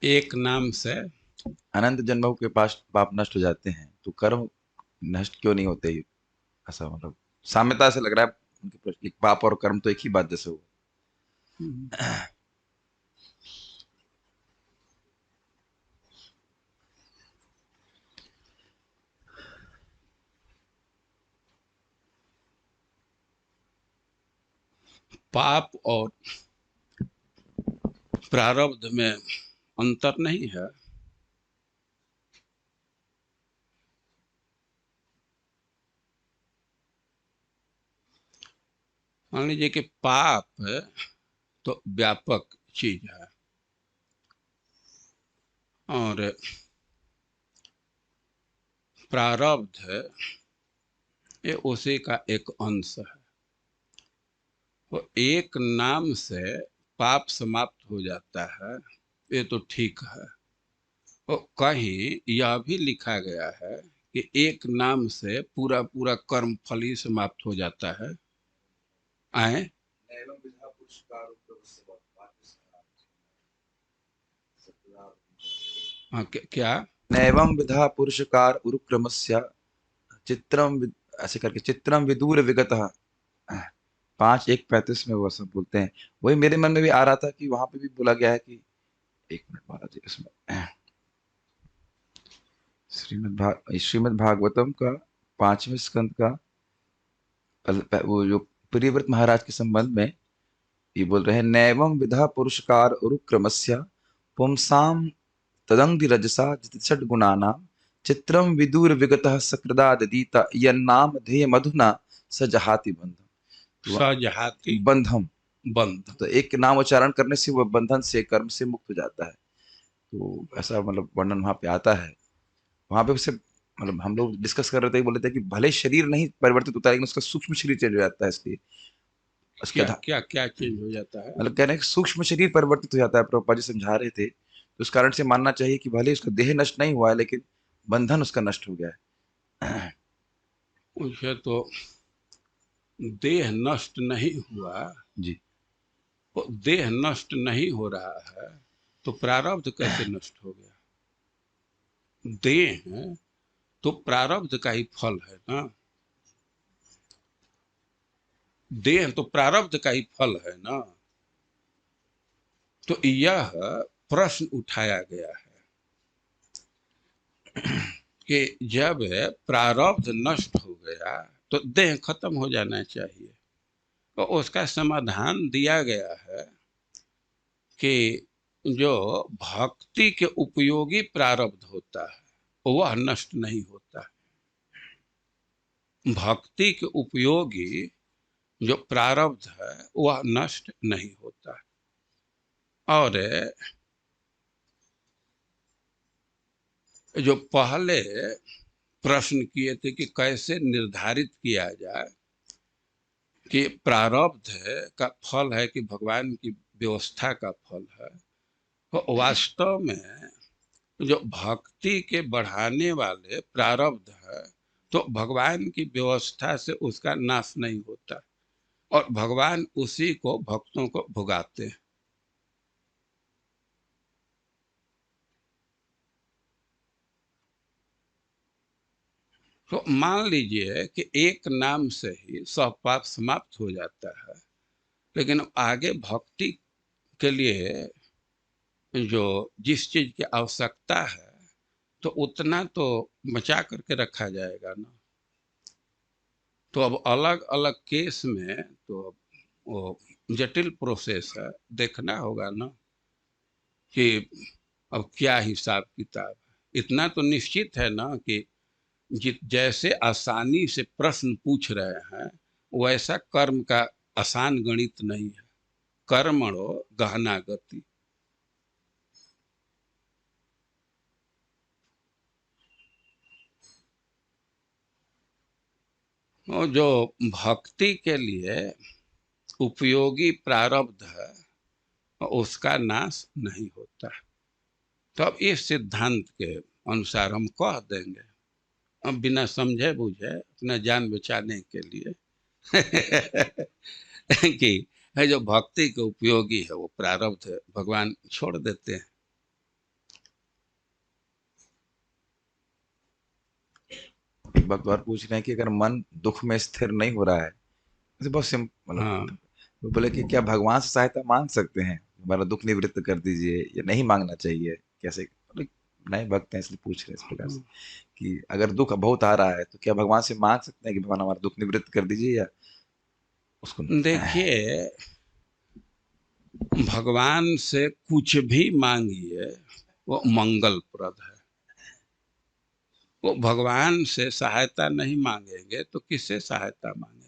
[SPEAKER 1] एक नाम से
[SPEAKER 2] अनंत जन्मों के पास पाप नष्ट हो जाते हैं तो कर्म नष्ट क्यों नहीं होते? ऐसा मतलब साम्यता से लग रहा है उनके प्रश्न, एक पाप और कर्म तो एक ही बात जैसे हो।
[SPEAKER 1] पाप और प्रारब्ध में अंतर नहीं है। मान लीजिए कि पाप है तो व्यापक चीज है और प्रारब्ध है ये उसी का एक अंश है। तो एक नाम से पाप समाप्त हो जाता है ये तो ठीक है। तो कहीं यह भी लिखा गया है कि एक नाम से पूरा पूरा कर्म फल ही समाप्त हो जाता है। आए हाँ, क्या?
[SPEAKER 2] नैवं विधा पुरुषकार उरुक्रमस्य ऐसे करके चित्रम विदूर विगतः 5:1:35 में वो सब बोलते हैं। वही मेरे मन में भी आ रहा था कि वहां पे भी बोला गया है कि, एक मिनट महाराज जी, इसमें श्रीमद् भागवतम का 5वें स्कंद का वो जो प्रियव्रत महाराज के संबंध में ये बोल रहे हैं, नैवं विधा पुरुषकार उरुक्रमस्य पुंसाम तदंगि रजसा षड गुणानां चित्रम विदुर विगतः सकृदादीता यन्नाम ध्येय मधुना स जहाति बंधम। तो
[SPEAKER 1] सजहाती
[SPEAKER 2] बंधम,
[SPEAKER 1] बंध।
[SPEAKER 2] तो एक नाम उच्चारण करने से वह बंधन से कर्म से मुक्त हो जाता है। तो ऐसा मतलब वर्णन वहां पे आता है। वहां पे उससे मतलब हम लोग डिस्कस कर रहे थे, बोले थे कि भले शरीर नहीं परिवर्तित होता है लेकिन उसका सूक्ष्म शरीर चेंज हो जाता है, इसलिए उसके
[SPEAKER 1] क्या क्या क्या चेंज हो जाता है?
[SPEAKER 2] मतलब कह रहे हैं कि सूक्ष्म शरीर परिवर्तित हो जाता है, प्रभुपाद जी समझा रहे थे। तो उस कारण से मानना चाहिए कि भले उसका देह नष्ट नहीं हुआ है लेकिन बंधन उसका नष्ट हो गया है।
[SPEAKER 1] उसे तो देह नष्ट नहीं हुआ।
[SPEAKER 2] जी।
[SPEAKER 1] वो देह नष्ट नहीं हो रहा है तो प्रारब्ध कैसे नष्ट हो गया? देह है तो प्रारब्ध का ही फल है ना। देह तो प्रारब्ध का ही फल है ना। तो यह प्रश्न उठाया गया है कि जब प्रारब्ध नष्ट हो गया तो देह खत्म हो जाना चाहिए। तो उसका समाधान दिया गया है कि जो भक्ति के उपयोगी प्रारब्ध होता है वह नष्ट नहीं होता। भक्ति के उपयोगी जो प्रारब्ध है वह नष्ट नहीं होता। और जो पहले प्रश्न किए थे कि कैसे निर्धारित किया जाए कि प्रारब्ध है का फल है कि भगवान की व्यवस्था का फल है, तो वास्तव में जो भक्ति के बढ़ाने वाले प्रारब्ध है तो भगवान की व्यवस्था से उसका नाश नहीं होता और भगवान उसी को भक्तों को भुगाते हैं। तो मान लीजिए कि एक नाम से ही सब पाप समाप्त हो जाता है लेकिन आगे भक्ति के लिए जो जिस चीज की आवश्यकता है तो उतना तो बचा करके रखा जाएगा ना। तो अब अलग अलग केस में तो अब वो जटिल प्रोसेस है, देखना होगा ना कि अब क्या हिसाब किताब है। इतना तो निश्चित है ना कि जैसे आसानी से प्रश्न पूछ रहे हैं वैसा कर्म का आसान गणित नहीं है। कर्मणो गहना गति। और जो भक्ति के लिए उपयोगी प्रारब्ध है उसका नाश नहीं होता। तो अब इस सिद्धांत के अनुसार हम कह देंगे, अब बिना समझे बुझे अपना जान बचाने के लिए कि है जो भक्ति के उपयोगी है वो प्रारब्ध भगवान छोड़ देते हैं।
[SPEAKER 2] एक बात और पूछ रहे हैं कि अगर मन दुख में स्थिर नहीं हो रहा है, तो बहुत सिंपल,
[SPEAKER 1] हाँ।
[SPEAKER 2] मतलब वो बोले कि क्या भगवान से सहायता मांग सकते हैं, हमारा दुख निवृत्त कर दीजिए, या नहीं मांगना चाहिए, कैसे, मतलब नए भक्त हैं इसलिए पूछ रहे हैं इस प्रकार से कि अगर दुख बहुत आ रहा है तो क्या भगवान से मांग सकते हैं कि भगवान हमारा दुख निवृत्त कर दीजिए, या उसको
[SPEAKER 1] देखिए, भगवान से कुछ भी मांगिए वो मंगलप्रद है। वो भगवान से सहायता नहीं मांगेंगे तो किससे सहायता मांगेंगे?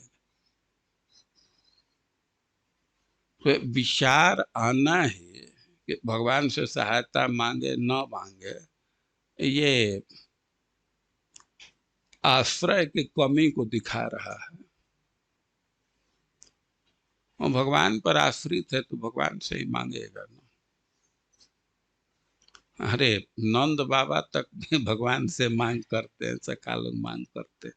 [SPEAKER 1] तो विचार आना ही कि भगवान से सहायता मांगे न मांगे, ये आश्रय की कमी को दिखा रहा है। और भगवान पर आश्रित है तो भगवान से ही मांगेगा ना। अरे, नंद बाबा तक भी भगवान से मांग करते हैं, सखा लोग मांग करते हैं।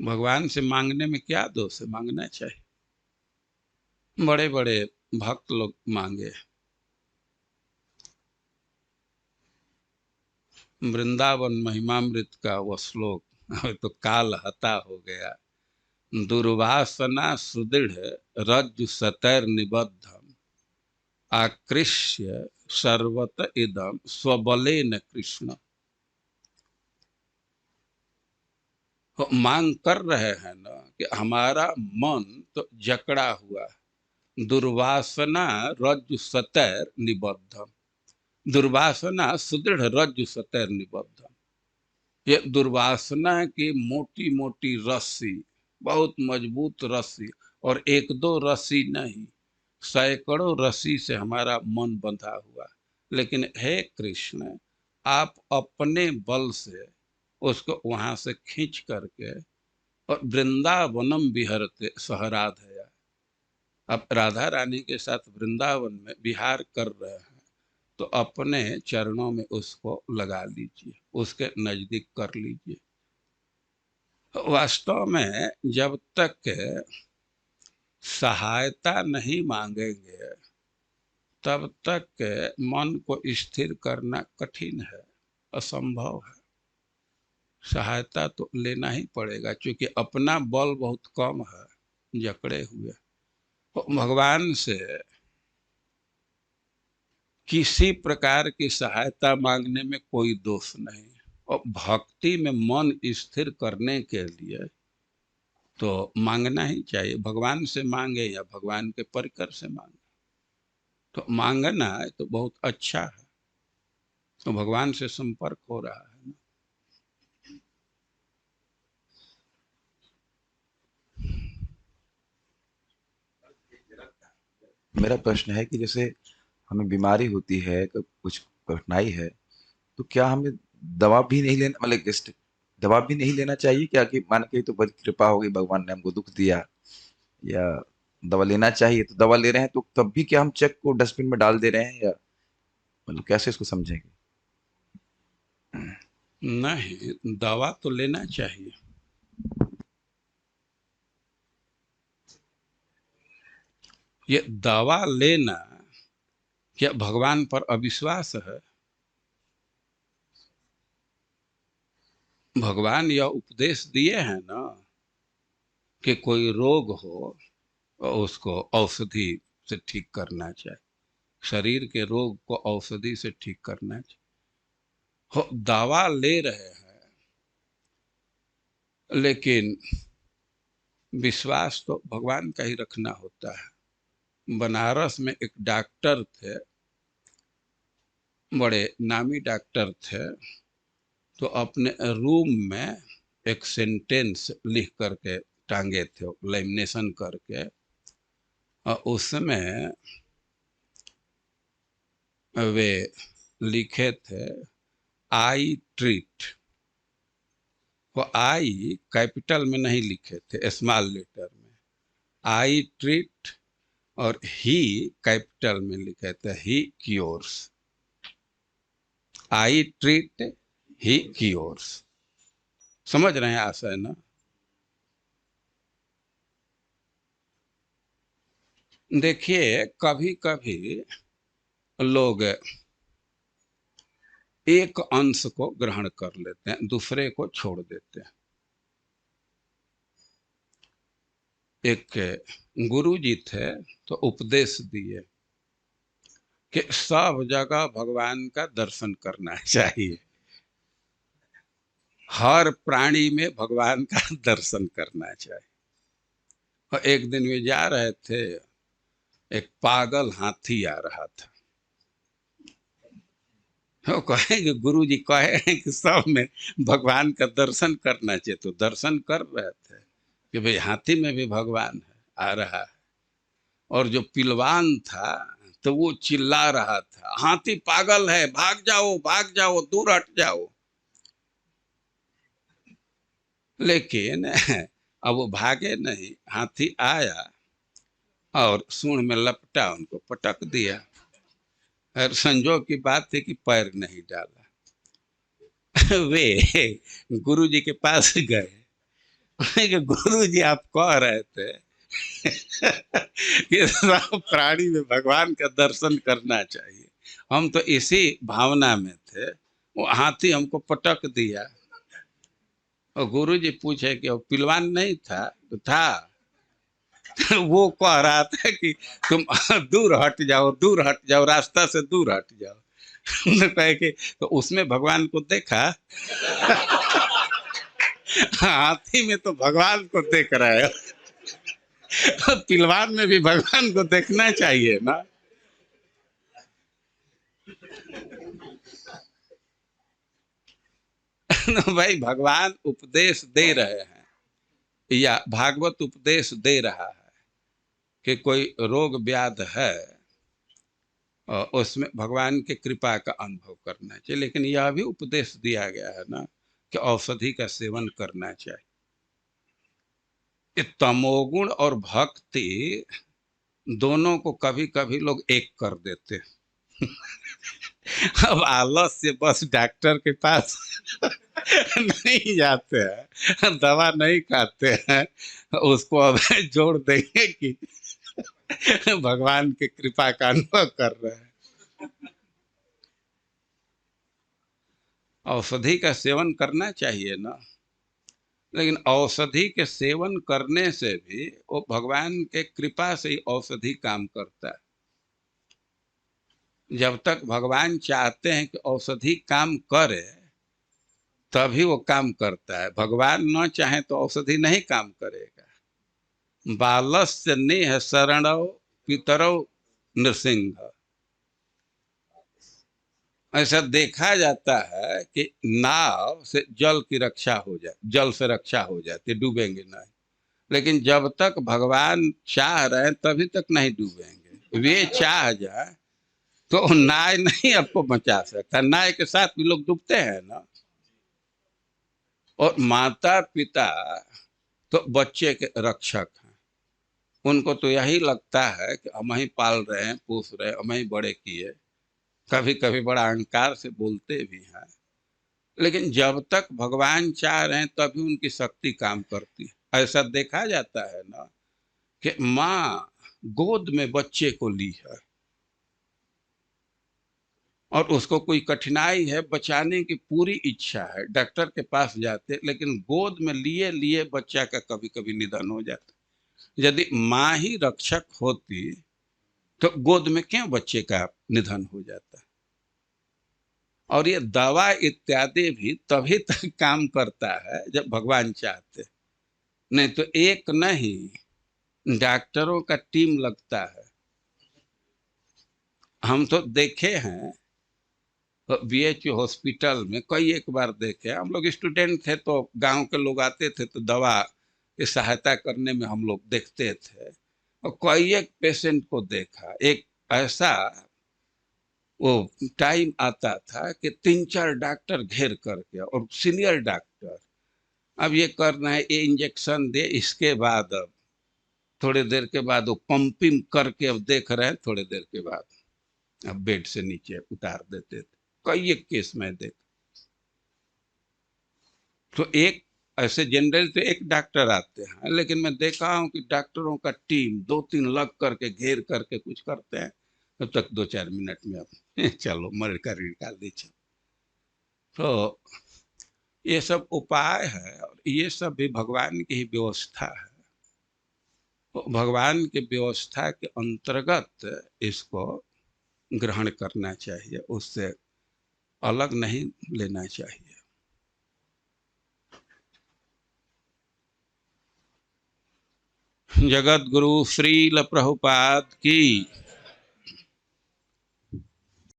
[SPEAKER 1] भगवान से मांगने में क्या दोष है? मांगना चाहिए। बड़े बड़े भक्त लोग मांगे। वृंदावन महिमामृत का वो श्लोक अब तो काल हता हो गया। दुर्वासना सुदृढ़ रज्जु सतैर निबद्धम आकृष्य सर्वत इदम स्वबलेन कृष्ण। वो मांग कर रहे हैं ना कि हमारा मन तो जकड़ा हुआ है। दुर्वासना रज्जु सतैर निबद्धम। दुर्वासना सुदृढ़ रज्जु सतैर निबद्धम। ये दुर्वासना की मोटी मोटी रस्सी, बहुत मजबूत रस्सी, और एक दो रस्सी नहीं, सैकड़ों रस्सी से हमारा मन बंधा हुआ है। लेकिन हे कृष्ण, आप अपने बल से उसको वहां से खींच करके, और वृंदावनम विहरते सह राधया, आप राधा रानी के साथ वृंदावन में विहार कर रहे हैं, तो अपने चरणों में उसको लगा लीजिए, उसके नजदीक कर लीजिए। वास्तव में जब तक सहायता नहीं मांगेंगे तब तक मन को स्थिर करना कठिन है, असंभव है। सहायता तो लेना ही पड़ेगा, क्योंकि अपना बल बहुत कम है, जकड़े हुए। तो भगवान से किसी प्रकार की सहायता मांगने में कोई दोष नहीं। और भक्ति में मन स्थिर करने के लिए तो मांगना ही चाहिए। भगवान से मांगे या भगवान के परिकर से मांगे, तो मांगना है तो बहुत अच्छा है। तो भगवान से संपर्क हो रहा है ना।
[SPEAKER 2] मेरा प्रश्न है कि जैसे हमें बीमारी होती है, कुछ कठिनाई है, तो क्या हमें दवा भी नहीं लेना, मतलब दवा भी नहीं लेना चाहिए क्या, कि मान के तो बड़ी कृपा होगी, भगवान ने हमको दुख दिया, या दवा लेना चाहिए, तो दवा ले रहे हैं तो तब भी क्या हम चेक को डस्टबिन में डाल दे रहे हैं, या मतलब कैसे इसको समझेंगे?
[SPEAKER 1] नहीं, दवा तो लेना चाहिए। ये दवा लेना क्या भगवान पर अविश्वास है? भगवान यह उपदेश दिए हैं ना कि कोई रोग हो और उसको औषधि से ठीक करना चाहिए। शरीर के रोग को औषधि से ठीक करना चाहिए। हो, दवा ले रहे हैं, लेकिन विश्वास तो भगवान का ही रखना होता है। बनारस में एक डॉक्टर थे, बड़े नामी डॉक्टर थे। तो अपने रूम में एक सेंटेंस लिख करके टांगे थे, लेमिनेशन करके। और उसमें वे लिखे थे, आई ट्रीट। वो आई कैपिटल में नहीं लिखे थे, स्मॉल लेटर में। आई ट्रीट, और ही कैपिटल में लिखे थे, he cures. I treat, he cures. समझ रहे हैं आशय ना? देखिए, कभी कभी लोग एक अंश को ग्रहण कर लेते हैं, दूसरे को छोड़ देते हैं। एक गुरु जी थे तो उपदेश दिए कि सब जगह भगवान का दर्शन करना चाहिए, हर प्राणी में भगवान का दर्शन करना चाहिए। और एक दिन वे जा रहे थे, एक पागल हाथी आ रहा था। वो कहे कि गुरु जी कहे हैं कि सब में भगवान का दर्शन करना चाहिए, तो दर्शन कर रहे थे कि भाई हाथी में भी भगवान है, आ रहा है। और जो पिलवान था तो वो चिल्ला रहा था, हाथी पागल है, भाग जाओ, दूर हट जाओ। लेकिन अब वो भागे नहीं, हाथी आया और सूंड में लपटा, उनको पटक दिया। और संजोग की बात थी कि पैर नहीं डाला। वे गुरु जी के पास गए कि गुरु जी आप कह रहे थे कि सब प्राणी में भगवान का दर्शन करना चाहिए, हम तो इसी भावना में थे, वो हाथी हमको पटक दिया। और गुरु जी पूछे कि वो पिलवान नहीं था? तो था। वो कह रहा था कि तुम दूर हट जाओ, दूर हट जाओ, रास्ता से दूर हट जाओ। तो कहे कि तो उसमें भगवान को देखा? हाथी में तो भगवान को देख रहे हो, तो पिलवान में भी भगवान को देखना चाहिए ना। तो भाई भगवान उपदेश दे रहे हैं या भागवत उपदेश दे रहा है कि कोई रोग व्याध है और उसमें भगवान की कृपा का अनुभव करना चाहिए, लेकिन यह भी उपदेश दिया गया है ना कि औषधि का सेवन करना चाहिए। ये तमोगुण और भक्ति दोनों को कभी कभी लोग एक कर देते हैं। अब आलस्य बस डॉक्टर के पास नहीं जाते हैं, दवा नहीं खाते हैं, उसको अब जोड़ देंगे कि भगवान की कृपा का अनुभव कर रहे हैं। औषधि का सेवन करना चाहिए ना, लेकिन औषधि के सेवन करने से भी वो भगवान के कृपा से ही औषधि काम करता है। जब तक भगवान चाहते हैं कि औषधि काम करे तभी वो काम करता है, भगवान न चाहे तो औषधि नहीं काम करेगा। बालस्य नेह शरणौ पितरौ नृसिंह। ऐसा देखा जाता है कि नाव से जल की रक्षा हो जाए, जल से रक्षा हो जाती, डूबेंगे नहीं। लेकिन जब तक भगवान चाह रहे हैं तभी तक नहीं डूबेंगे। वे चाह जाए तो नाय नहीं आपको बचा सकता, नाय के साथ भी लोग डूबते हैं ना। और माता पिता तो बच्चे के रक्षक हैं, उनको तो यही लगता है कि हम ही पाल रहे हैं, पोस रहे हैं, हम ही बड़े किए। कभी कभी बड़ा अहंकार से बोलते भी हैं, लेकिन जब तक भगवान चाह रहे हैं तभी उनकी शक्ति काम करती है। ऐसा देखा जाता है ना कि माँ गोद में बच्चे को ली है और उसको कोई कठिनाई है, बचाने की पूरी इच्छा है, डॉक्टर के पास जाते, लेकिन गोद में लिए लिए बच्चा का कभी कभी निधन हो जाता। यदि माँ ही रक्षक होती तो गोद में क्यों बच्चे का निधन हो जाता। और ये दवा इत्यादि भी तभी तक काम करता है जब भगवान चाहते, नहीं तो एक नहीं, डॉक्टरों का टीम लगता है। हम तो देखे हैं बीएचयू हॉस्पिटल में, कई एक बार देखे। हम लोग स्टूडेंट थे तो गांव के लोग आते थे तो दवा की सहायता करने में हम लोग देखते थे, और कई एक पेशेंट को देखा। एक ऐसा वो टाइम आता था कि 3-4 डॉक्टर घेर करके, और सीनियर डॉक्टर अब ये करना है, ये इंजेक्शन दे, इसके बाद अब थोड़ी देर के बाद वो पंपिंग करके अब देख रहे हैं, थोड़ी देर के बाद अब बेड से नीचे उतार देते थे। कई एक केस में देख, तो एक ऐसे जनरल तो एक डॉक्टर आते हैं, लेकिन मैं देखा हूं कि डॉक्टरों का टीम 2-3 लग करके घेर करके कुछ करते हैं, तब तक 2-4 मिनट में अब चलो मर कर निकाल दीजिए। तो ये सब उपाय है और ये सब भी भगवान की ही व्यवस्था है। तो भगवान की व्यवस्था के अंतर्गत इसको ग्रहण करना चाहिए, उससे अलग नहीं लेना चाहिए। जगत गुरु श्रील प्रभुपाद की